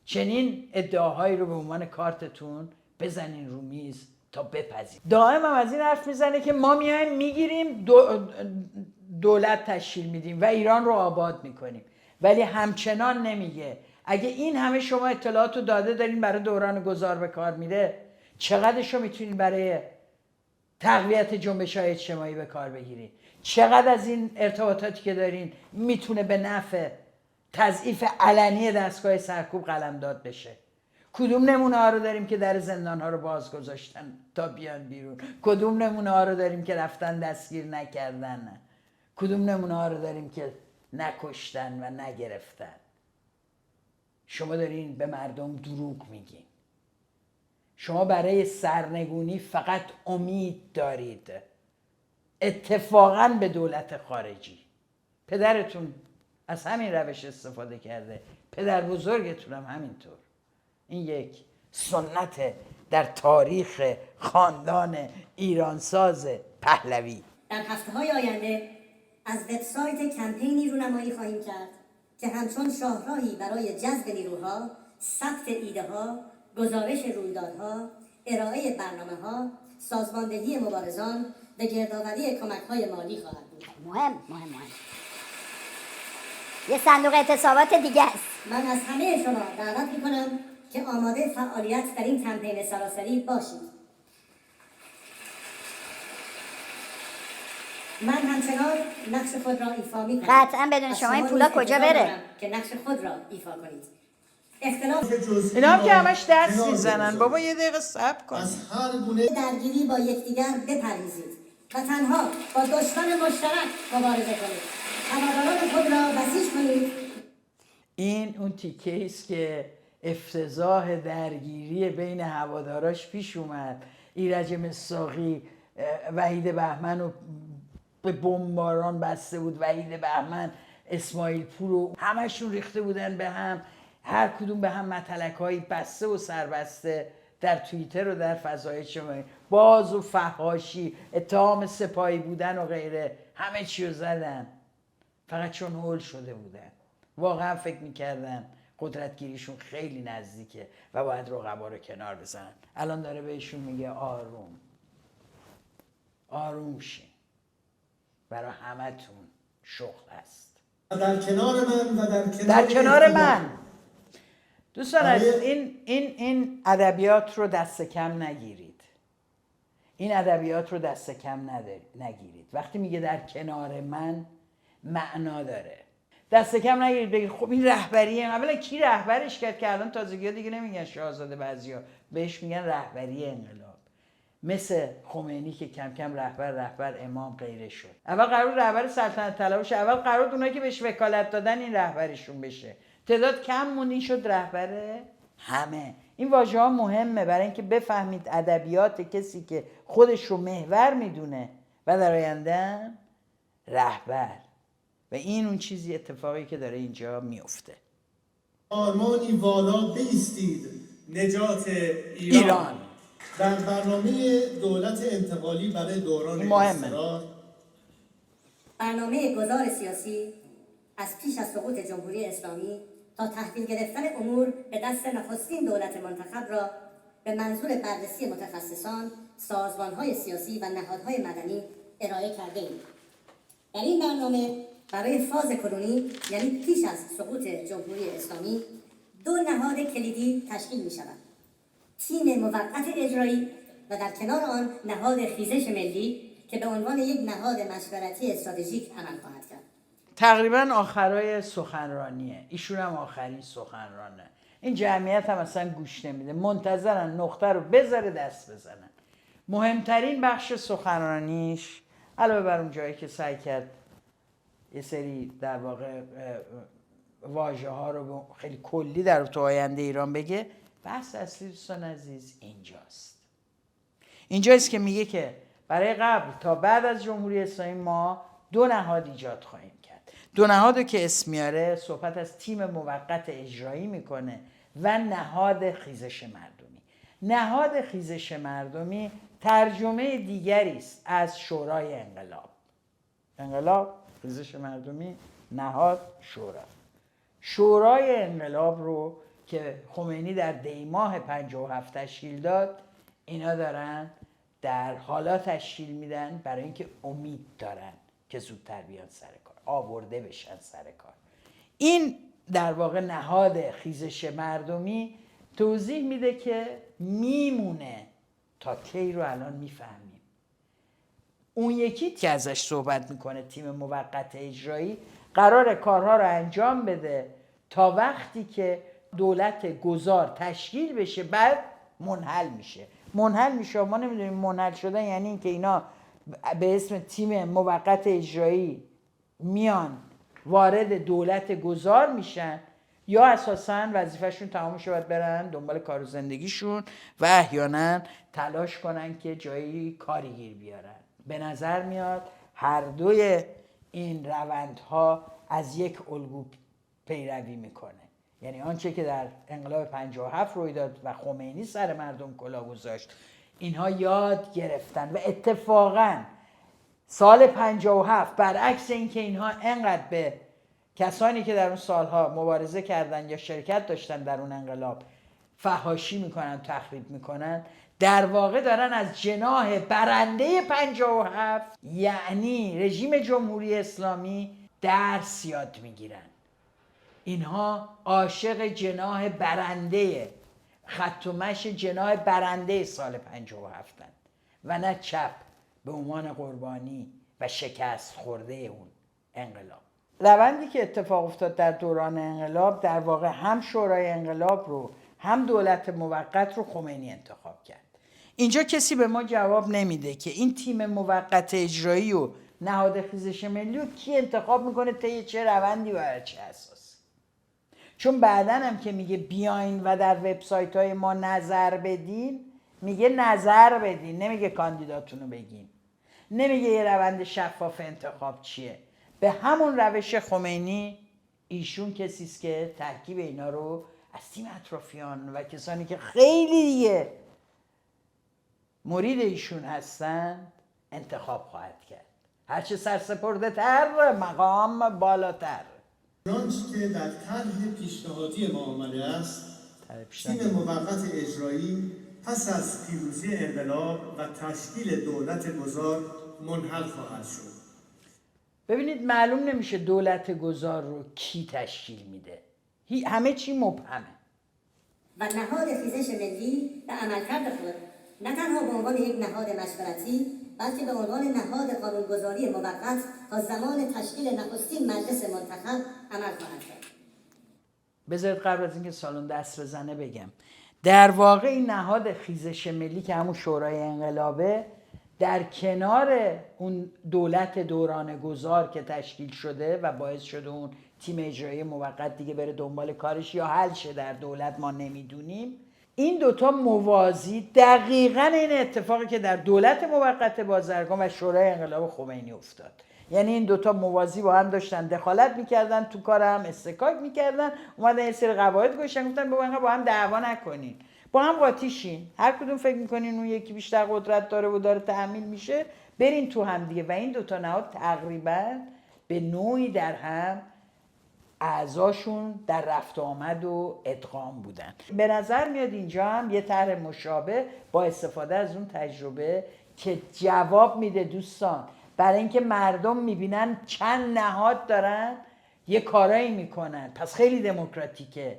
چنین ادعاهایی رو به عنوان کارتتون بزنین رو میز تا بپذیرید. دائم هم از این حرف میزنه که ما میایم میگیریم دولت تشکیل میدیم و ایران رو آباد میکنیم، ولی همچنان نمیگه اگه این همه شما اطلاعات رو داده دارین برای دوران گذار به کار میره، چقدرش رو میتونین برای تقویت جنبش‌های اجتماعی به کار بگیرین؟ چقدر از این ارتباطاتی که دارین میتونه به نفع تضعیف علنی دستگاه سرکوب قلمداد بشه؟ کدوم نمونه ها رو داریم که در زندان ها رو باز گذاشتن تا بیان بیرون؟ کدوم نمونه ها رو داریم که رفتن دستگیر نکردن؟ کدوم نمونه ها رو داریم که نکشتن و نگرفتن؟ شما دارین به مردم دروغ میگین. شما برای سرنگونی فقط امید دارید، اتفاقاً به دولت خارجی. پدرتون از همین روش استفاده کرده، پدر بزرگتون هم همینطور. این یک سنت در تاریخ خاندان ایرانساز پهلوی. در هفته‌های آینده از وبسایت کمپینی رونمایی خواهیم کرد که همچون شاهراهی برای جذب نیروها، ثبت ایده‌ها، گزارش رویدادها، ارائه برنامه‌ها، سازماندهی مبارزان و گردآوری کمک‌های مالی خواهد بود. مهم. یه صندوق اعتصابات دیگه است. من از همه شما دعوت می‌کنم که آماده فعالیت در این کمپین سراسری باشید. من همچنان نقش خود را ایفا می‌کنم. قطعاً بدون شما این پولا کجا بره؟ که نقش خود را ایفا کنید. اختلاف اینا هم که همش دست میزنن. بابا یه دقیقه صبر کن. از هر گونه درگیری با یکدیگر بپرهیزید و تنها با دشمن مشترک مبارزه کنید. هواداران خود را بسیج کنید. این اون تیکه است که افتضاح درگیری بین هواداراش پیش اومد. ایرج مصداقی وحید بهمن رو به بمباران بسته بود، وحید بهمن اسماعیل پور رو همشون ریخته بودن به هم، هر کدوم به هم متلک‌هایی بسته و سربسته در توییتر و در فضای اجتماعی، باز و فحاشی، اتهام سپاهی بودن و غیره، همه چی رو زدن فقط چون هول شده بودن. واقعا فکر میکردن قدرتگیریشون خیلی نزدیکه و باید رقبا رو کنار بزنن. الان داره بهشون میگه آروم شین، برای همتون شغل هست. در کنار من و در کنار من. اعتماد. دوستان عزیز، این ادبیات رو دست کم نگیرید. این ادبیات رو دست کم نگیرید. وقتی میگه در کنار من معنا داره. دست کم نگیرید بگید خب این رهبریه. اولا کی رهبرش کرد که الان تازگی‌ها دیگه نمیگن شاهزاده، بعضیا بهش میگن رهبری انقلاب. مثل خمینی که کم کم رهبر امام غیره شد. اول قرار رهبر سلطنت طلب بشه، اول قرار اونایی که بهش وکالت دادن این رهبرشون بشه. تعداد کم موندین شد رهبر همه. این واژه ها مهمه برای اینکه بفهمید ادبیات کسی که خودش رو محور میدونه و در آینده رهبر. و این اون چیزی اتفاقی که داره اینجا میفته. آرمانی والا بیستید نجات ایران. در برنامه دولت انتقالی برای دوران اصرار، برنامه گذار سیاسی از پیش از سقوط جمهوری اسلامی تا تحویل گرفتن امور به دست نخستین دولت منتخب را به منظور بررسی متخصصان، سازمان‌های سیاسی و نهادهای مدنی ارائه کرده‌ایم. در این برنامه برای فاز کنونی، یعنی پیش از سقوط جمهوری اسلامی، 2 نهاد کلیدی تشکیل می‌شود: تیم موقت اجرایی و در کنار آن نهاد خیزش ملی که به عنوان یک نهاد مشورتی استراتژیک عمل خواهد کرد. تقریبا آخرای سخنرانیه، ایشون هم آخرین سخنرانه. این جمعیت هم اصلا گوش نمیده، منتظرن نقطه رو بذاره دست بزنن. مهمترین بخش سخنرانیش علاوه بر اون جایی که سعی کرد یه سری در واقع واژه ها رو خیلی کلی در تو آینده ایران بگه، بحث اصلی دوستان عزیز اینجاست که میگه که برای قبل تا بعد از جمهوری اسلامی ما 2 نهاد ایجاد خواهیم کرد. 2 نهادو که اسم میاره صحبت از تیم موقت اجرایی میکنه و نهاد خیزش مردمی. نهاد خیزش مردمی ترجمه دیگری است از شورای انقلاب، خیزش مردمی، نهاد، شورای انقلاب رو که خمینی در دیماه 57 تشکیل داد، اینا دارن در حالا تشکیل میدن برای اینکه امید دارن که زودتر بیان سر کار، آورده بشن سر کار. این در واقع نهاد خیزش مردمی توضیح میده که میمونه تا کی رو الان میفهمیم. اون یکی که ازش صحبت میکنه تیم موقت اجرایی قرار کارها رو انجام بده تا وقتی که دولت گذار تشکیل بشه، بعد منحل میشه. ما نمیدونیم منحل شدن یعنی این که اینا به اسم تیم موقت اجرایی میان وارد دولت گذار میشن، یا اساساً وظیفهشون تمام شد باید برن دنبال کار و زندگیشون و احیانا تلاش کنن که جایی کاری گیر بیارن. به نظر میاد هر دوی این روندها از یک الگو پیروی میکنه. یعنی آنچه که در انقلاب 57 روی داد و خمینی سر مردم کلاه گذاشت، اینها یاد گرفتن و اتفاقاً سال 57 برعکس اینکه اینها انقدر به کسانی که در اون سالها مبارزه کردن یا شرکت داشتن در اون انقلاب فحاشی میکنن، تخریب میکنن، در واقع دارن از جناح برنده 57 یعنی رژیم جمهوری اسلامی درس یاد میگیرن. اینها عاشق جناح برنده، خط و مشی جناح برنده سال 57 و نه چپ به عنوان قربانی و شکست خورده اون انقلاب. روندی که اتفاق افتاد در دوران انقلاب در واقع هم شورای انقلاب رو هم دولت موقت رو خمینی انتخاب کرد. اینجا کسی به ما جواب نمیده که این تیم موقت اجرایی و نهاد خیزش ملی رو کی انتخاب میکنه، طی چه روندی و بر چه اساسی. چون بعداً هم که میگه بیاین و در وبسایت های ما نظر بدین، میگه نظر بدین، نمیگه کاندیداتونو بگین، نمیگه یه روند شفاف انتخاب چیه. به همون روش خمینی ایشون کسیست که ترکیب اینا رو از تیم اطرافیان و کسانی که خیلی دیگه مرید ایشون هستن انتخاب خواهد کرد. هرچه سرسپرده تر مقام بالاتر. آنچه که در طرح پیشنهادی ما آمده است، تیم موقت اجرایی پس از پیروزی انقلاب و تشکیل دولت گذار منحل خواهد شد. ببینید معلوم نمیشه دولت گذار رو کی تشکیل میده. همه چی مبهمه. و نهاد خیزش ملی به عملکرد خود نه تنها به عنوان یک نهاد مشورتی بلکه به عنوان نهاد قانونگذاری موقت تا زمان تشکیل نخستین مجلس منتخب عمل خواهد کرد. بذارید قبل از اینکه سالن دست بزنه بگم در واقع این نهاد خیزش ملی که همون شورای انقلابه در کنار اون دولت دوران گذار که تشکیل شده و باعث شده اون تیم اجرایی موقت دیگه بره دنبال کارش یا حل شه در دولت، ما نمیدونیم. این دوتا موازی دقیقاً این اتفاقی که در دولت موقت بازرگان و شورای انقلاب خمینی افتاد. یعنی این دوتا موازی با هم داشتن دخالت میکردن تو کار هم، استکاک میکردن، اومدن یه سری قواعد گذاشتن گفتن با هم دعوا نکنین، با هم قاطی شین، هر کدوم فکر میکنین اون یکی بیشتر قدرت داره و داره تحمیل میشه برین تو هم دیگه. و این دوتا نهاد تقریبا به نوعی در هم اعضاشون در رفت آمد و ادغام بودن. به نظر میاد اینجا هم یه طرح مشابه با استفاده از اون تجربه که جواب میده دوستان، برای اینکه مردم میبینن چند نهاد دارن یه کارایی میکنن پس خیلی دموکراتیکه.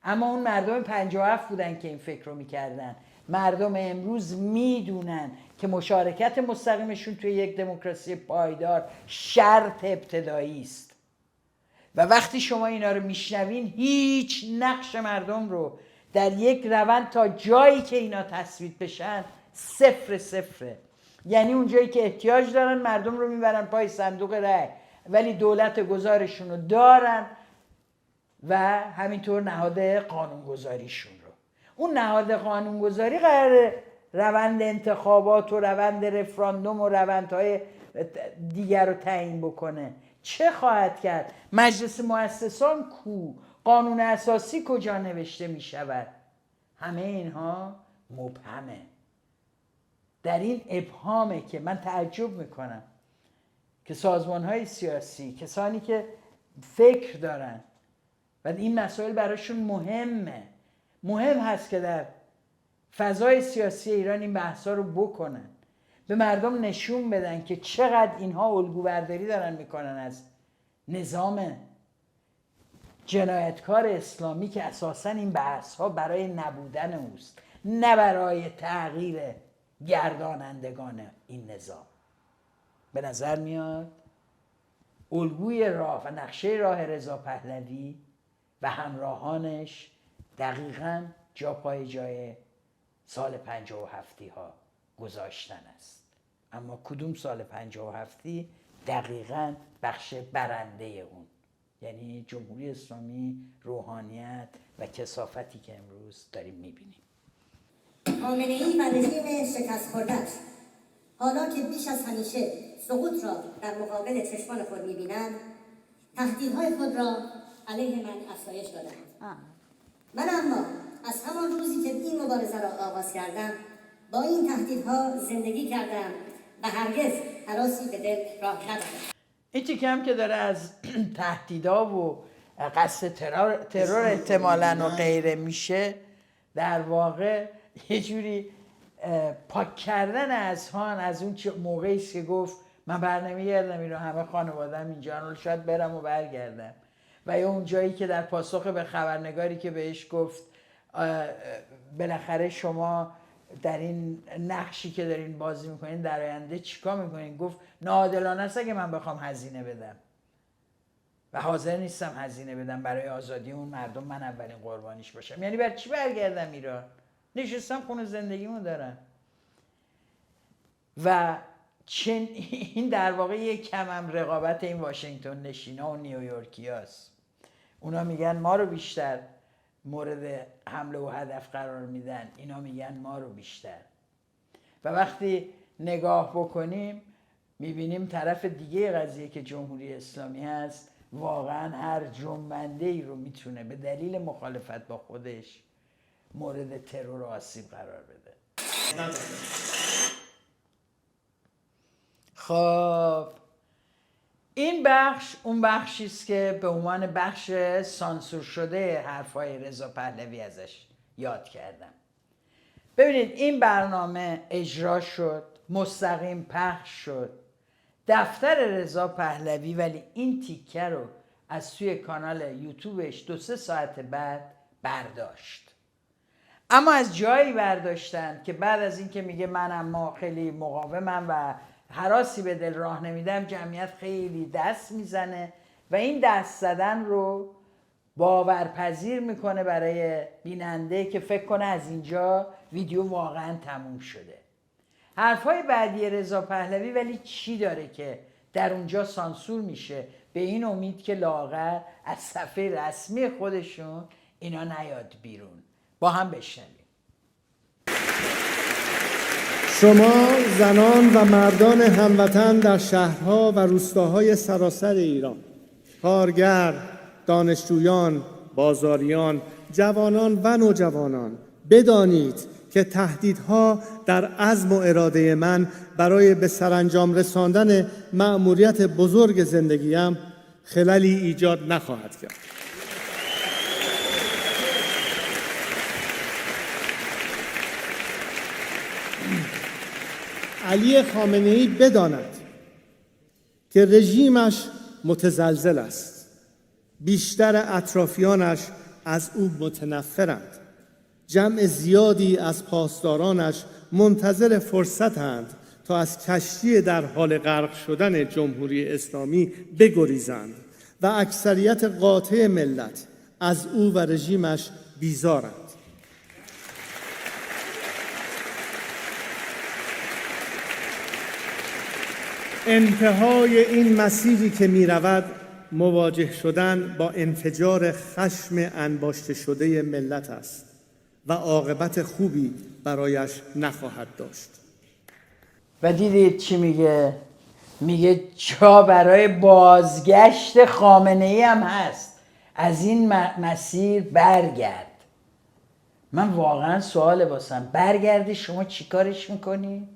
اما اون مردم 57 بودن که این فکر رو میکردن. مردم امروز میدونن که مشارکت مستقیمشون توی یک دموکراسی پایدار شرط ابتدایی است. و وقتی شما اینا رو میشنوین هیچ نقش مردم رو در یک روند تا جایی که اینا تثبیت بشن صفره. یعنی اون جایی که احتیاج دارن مردم رو میبرن پای صندوق رای، ولی دولت گذارشون رو دارن و همینطور نهاد قانونگذاریشون رو. اون نهاد قانونگذاری قراره روند انتخابات و روند رفراندوم و روندهای دیگر رو تعیین بکنه. چه خواهد کرد؟ مجلس مؤسسان کو؟ قانون اساسی کجا نوشته می شود؟ همه اینها مبهمه. در این ابهامه که من تعجب میکنم که سازمانهای سیاسی، کسانی که فکر دارن و این مسائل براشون مهم هست که در فضای سیاسی ایران این بحثا رو بکنن، به مردم نشون بدن که چقدر اینها الگو برداری دارن میکنن از نظام جنایتکار اسلامی که اساساً این بحث ها برای نبودن اوست، نه برای تغییر گردانندگان این نظام. به نظر میاد الگوی راه و نقشه راه رضا پهلوی و همراهانش دقیقاً جا پای جای سال 57 ها گذاشتن است. اما کدوم سال 57 دقیقاً بخش برنده اون یعنی جمهوری اسلامی، روحانیت و کثافتی که امروز داریم میبینیم. خامنه‌ای و رژیم شکست خورده‌اش حالا که بیش از همیشه سقوط را در مقابل چشمان خود می‌بینند، تهدیدهای خود را علیه من افزایش دادند. من اما از همان روزی که این مبارزه را آغاز کردم با این تهدیدها زندگی کردم و هرگز هراسی به دل راه ندادم. این تیکه هم که داره از تهدیدا و قصد ترور احتمالاً و غیره میشه، در واقع یه جوری پاک کردن اذهان از اون موقعی است که گفت من برنمیگردم اینو، همه خانواده‌ام اینجا، شاید برم و برگردم. و یا اون جایی که در پاسخ به خبرنگاری که بهش گفت بالاخره شما در این نقشی که دارین بازی میکنین در آینده چیکار میکنین، گفت ناعادلانه است اگه من بخوام هزینه بدم و حاضر نیستم هزینه بدم برای آزادی اون مردم، من اولین قربانیش باشم. یعنی برای چی برگردم ایران؟ نشستم خونه زندگیمو دارم. و این در واقع یک کم هم رقابت این واشنگتن نشینا و نیویورکی هاست. اونا میگن ما رو بیشتر مورد حمله و هدف قرار میدن، اینا میگن ما رو بیشتر. و وقتی نگاه بکنیم میبینیم طرف دیگه قضیه که جمهوری اسلامی هست واقعا هر جنبنده ای رو میتونه به دلیل مخالفت با خودش مورد ترور و آسیب قرار بده. خب این بخش اون بخشی است که به عنوان بخش سانسور شده حرفای رضا پهلوی ازش یاد کردم. ببینید این برنامه اجرا شد، مستقیم پخش شد، دفتر رضا پهلوی ولی این تیکه رو از توی کانال یوتیوبش 2-3 ساعت بعد برداشت. اما از جایی برداشتن که بعد از این که میگه من اما خیلی مقاومم و هراسی به دل راه نمیدم، جمعیت خیلی دست میزنه و این دست زدن رو باورپذیر میکنه برای بیننده که فکر کنه از اینجا ویدیو واقعا تموم شده. حرفای بعدی رضا پهلوی ولی چی داره که در اونجا سانسور میشه؟ به این امید که لااقل از صفحه رسمی خودشون اینا نیاد بیرون. با هم بشنویم. شما زنان و مردان هموطن در شهرها و روستاهای سراسر ایران، کارگر، دانشجویان، بازاریان، جوانان و نوجوانان، بدانید که تهدیدها در عزم و اراده من برای به سرانجام رساندن مأموریت بزرگ زندگیم خللی ایجاد نخواهد کرد. علی خامنه‌ای بداند که رژیمش متزلزل است. بیشتر اطرافیانش از او متنفرند. جمع زیادی از پاسدارانش منتظر فرصتند تا از کشتی در حال غرق شدن جمهوری اسلامی بگریزند و اکثریت قاطع ملت از او و رژیمش بیزارند. انتهای این مسیری که می رود مواجه شدن با انفجار خشم انباشته شده ملت است و عاقبت خوبی برایش نخواهد داشت. و دیدید چی میگه؟ میگه جا برای بازگشت خامنه‌ای هم هست، از این مسیر برگرد. من واقعا سوال واسم، برگردی شما چی کارش میکنی؟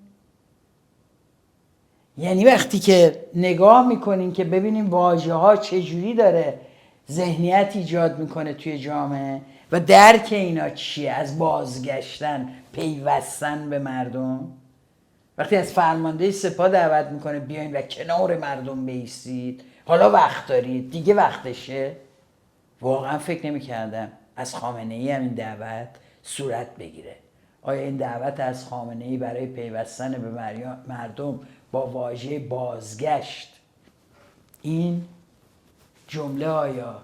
یعنی وقتی که نگاه میکنین که ببینیم واژه ها چجوری داره ذهنیت ایجاد میکنه توی جامعه و درک اینا چیه از بازگشتن، پیوستن به مردم. وقتی از فرمانده سپاه دعوت میکنه بیاین و کنار مردم بایستید، حالا وقت دارید، دیگه وقتشه. واقعا فکر نمیکردم از خامنه‌ای هم این دعوت صورت بگیره. آیا این دعوت از خامنه‌ای برای پیوستن به مردم با واژه بازگشت، این جمله آیا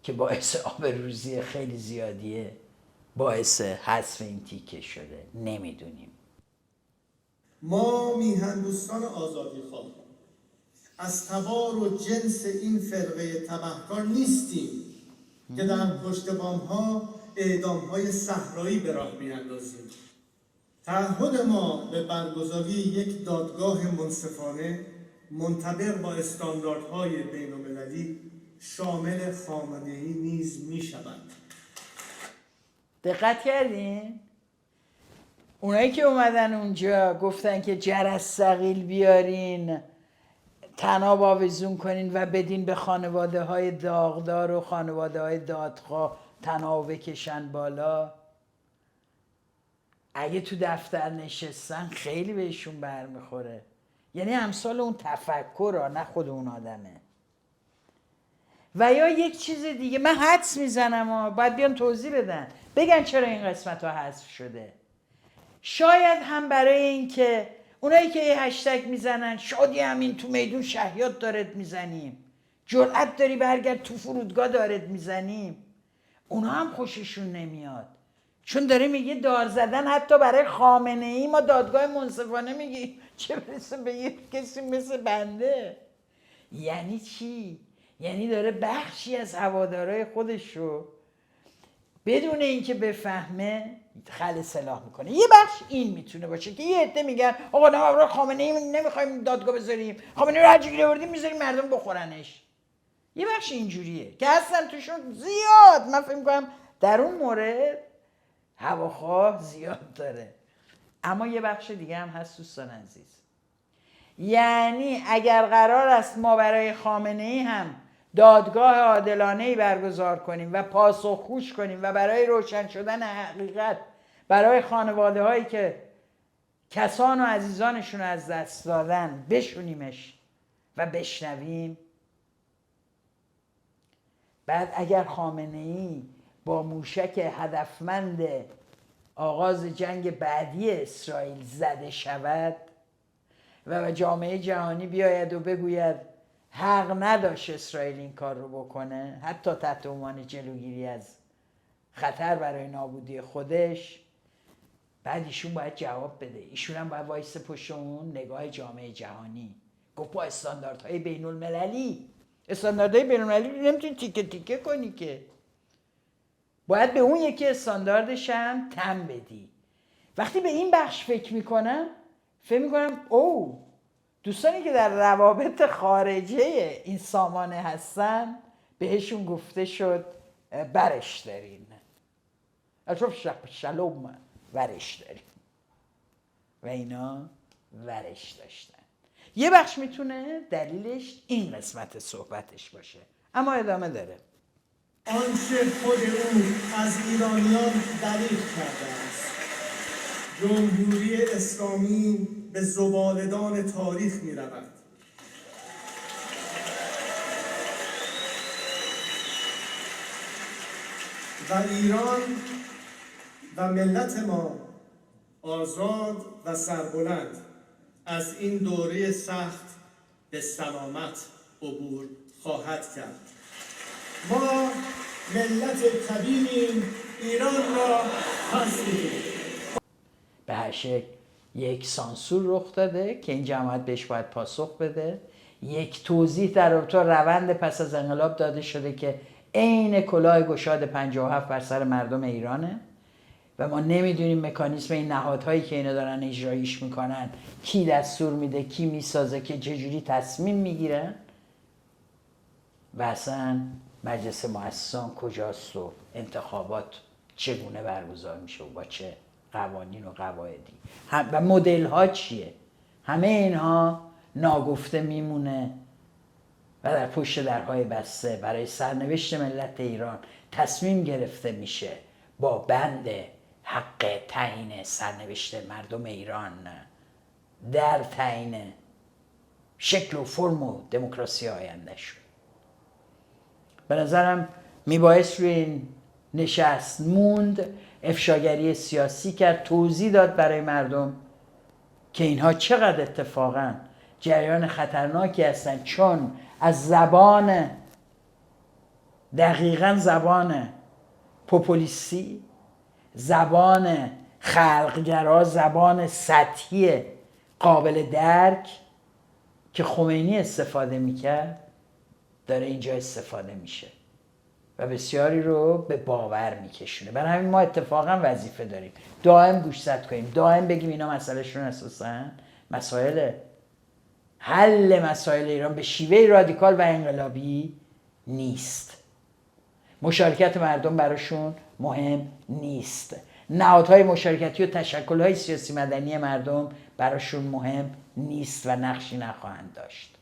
که باعث آبروریزی خیلی زیادیه باعث حذف این تیکه شده؟ نمیدونیم. ما میهن دوستان آزادی خواه از تبار و جنس این فرقه تبهکار نیستیم که در پشت بام‌ها اعدام‌های صحرایی به راه بیاندازیم. تعهد ما به برگزاری یک دادگاه منصفانه منطبق با استانداردهای بین‌المللی شامل خامنه‌ای نیز می‌شود. دقت کردین؟ اونایی که اومدن اونجا گفتن که جرس ثقیل بیارین، طناب آویزون کنین و بدین به خانواده های داغدار و خانواده های دادخواه طناب بکشن بالا. اگه تو دفتر نشستن خیلی بهشون برمیخوره. یعنی امثال اون تفکر ها، نه خود اون آدمه. و یا یک چیز دیگه، من حدس میزنم ها، باید بیان توضیح بدن، بگن چرا این قسمت ها حذف شده. شاید هم برای این که اونایی که یه هشتگ میزنن شادی همین تو میدون شهیاد دارد میزنیم، جرأت داری برگرد تو فرودگاه دارد میزنیم، اونا هم خوششون نمیاد، چون داره میگه دار زدن حتی برای خامنه ای ما دادگاه منصفانه میگی، چه برسه به یه کسی مثل بنده. یعنی چی؟ یعنی داره بخشی از هوادارای خودش رو بدون اینکه بفهمه خل سلاح میکنه. یه بخش این میتونه باشه که یه عده میگن آقا نه خامنه ای نمیخوایم دادگاه بذاریم، خامنه ای رو هرچی آوردیم میذاریم مردم بخورنش. یه بخش اینجوریه که هستن توشون زیاد. من فکر میکنم در اون مورد هواخواه زیاد داره. اما یه بخش دیگه هم هست دوستان عزیز. یعنی اگر قرار است ما برای خامنه ای هم دادگاه عادلانه‌ای برگزار کنیم و پاسخگوش کنیم و برای روشن شدن حقیقت برای خانواده هایی که کسان و عزیزانشون از دست دادن بشونیمش و بشنویم، بعد اگر خامنه ای با موشک هدفمند آغاز جنگ بعدی اسرائیل زده شود و جامعه جهانی بیاید و بگوید حق نداشت اسرائیل این کار رو بکنه، حتی تحت عنوان جلوگیری از خطر برای نابودی خودش، بعد ایشون باید جواب بده. ایشون هم باید وایسه پشت اون نگاه جامعه جهانی. گفت با استانداردهای بین المللی، استانداردهای بین المللی نمیتونی تیکه تیکه کنی که، باید به اون یکی استانداردش هم تم بدی. وقتی به این بخش فکر میکنم او دوستانی که در روابط خارجه این سامانه هستن بهشون گفته شد برش دارین، اشرف شلوم ورش دارین و اینا ورش داشتن. یه بخش میتونه دلیلش این قسمت صحبتش باشه، اما ادامه داره. آنچه خود او از ایرانیان دریغ کرده است، جمهوری اسلامی به زباله‌دان تاریخ می رود. و ایران و ملت ما آزاد و سربلند از این دوره سخت به سلامت عبور خواهد کرد. ما ملت کبیریم، ایران را پس می‌گیریم. به هر شکل یک سانسور رخ داده که این جماعت بهش باید پاسخ بده. یک توضیح در رابطه روند پس از انقلاب داده شده که عین کلاه گشاد 57 بر سر مردم ایرانه و ما نمیدونیم مکانیزم این نهادهایی که اینا دارن اجرایش میکنن کی دستور میده، کی میسازه، که چجوری تصمیم میگیرن و اصلا مجلس مؤسسان کجاست و انتخابات چگونه برگزار میشه و با چه قوانین و قواعدی و مدل ها چیه. همه اینها ناگفته میمونه و در پشت درهای بسته برای سرنوشت ملت ایران تصمیم گرفته میشه با بند حق تعیین سرنوشت مردم ایران در تعیین شکل و فرم و دموکراسی آیندهشون. به نظرم میبایست روی این نشست موند، افشاگری سیاسی کرد، توضیح داد برای مردم که اینها چقدر اتفاقا جریان خطرناکی هستن، چون از زبان دقیقاً زبان پوپولیستی، زبان خلقگرا، زبان سطحی قابل درک که خمینی استفاده میکرد داره اینجا استفاده میشه و بسیاری رو به باور میکشونه. برای همین ما اتفاقا وظیفه داریم دائم گوشزد کنیم، دائم بگیم اینا مسئلهشون اساساً مسائل حل مسائل ایران به شیوه رادیکال و انقلابی نیست. مشارکت مردم براشون مهم نیست. نهادهای مشارکتی و تشکل‌های سیاسی مدنی مردم براشون مهم نیست و نقشی نخواهند داشت.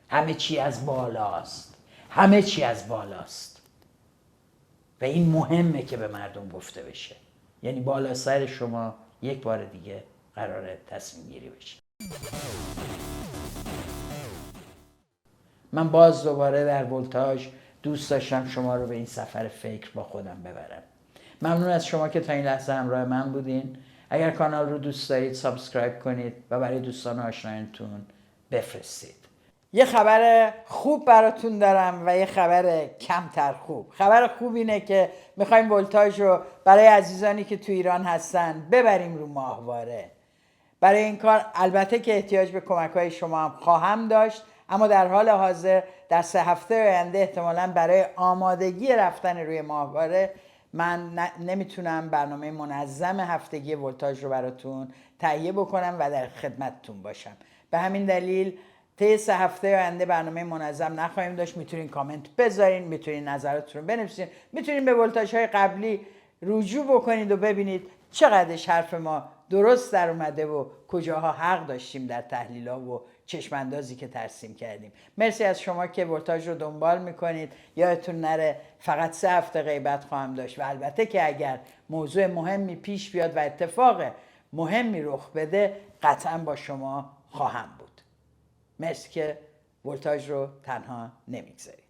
همه چی از بالاست. همه چی از بالاست. و این مهمه که به مردم گفته بشه. یعنی بالا سر شما یک بار دیگه قراره تصمیم گیری بشه. من باز دوباره در ولتاژ دوست داشتم شما رو به این سفر فکر با خودم ببرم. ممنون از شما که تا این لحظه همراه من بودین. اگر کانال رو دوست دارید سابسکرایب کنید و برای دوستان و آشنایانتون بفرستید. یه خبر خوب براتون دارم و یه خبر کمتر خوب. خبر خوب اینه که میخوایم ولتاژ رو برای عزیزانی که تو ایران هستن ببریم رو ماهواره. برای این کار البته که احتیاج به کمک‌های شما هم خواهم داشت، اما در حال حاضر در 3 هفته آینده احتمالاً برای آمادگی رفتن روی ماهواره من نمیتونم برنامه منظم هفتگی ولتاژ رو براتون تهیه بکنم و در خدمتتون باشم. به همین دلیل طی 3 هفته آینده برنامه منظم نخواهیم داشت. میتونین کامنت بذارین، میتونین نظراتتون رو بنویسین، میتونین به ولتاژهای قبلی رجوع بکنید و ببینید چقدرش حرف ما درست در اومده و کجاها حق داشتیم در تحلیل‌ها و چشماندازی که ترسیم کردیم. مرسی از شما که ولتاژ رو دنبال میکنید. یادتون نره فقط 3 هفته غیبت خواهم داشت و البته که اگر موضوع مهمی پیش بیاد و اتفاق مهمی رخ بده قطعا با شما خواهم بود. مرسی که ولتاژ رو تنها نمیگذارید.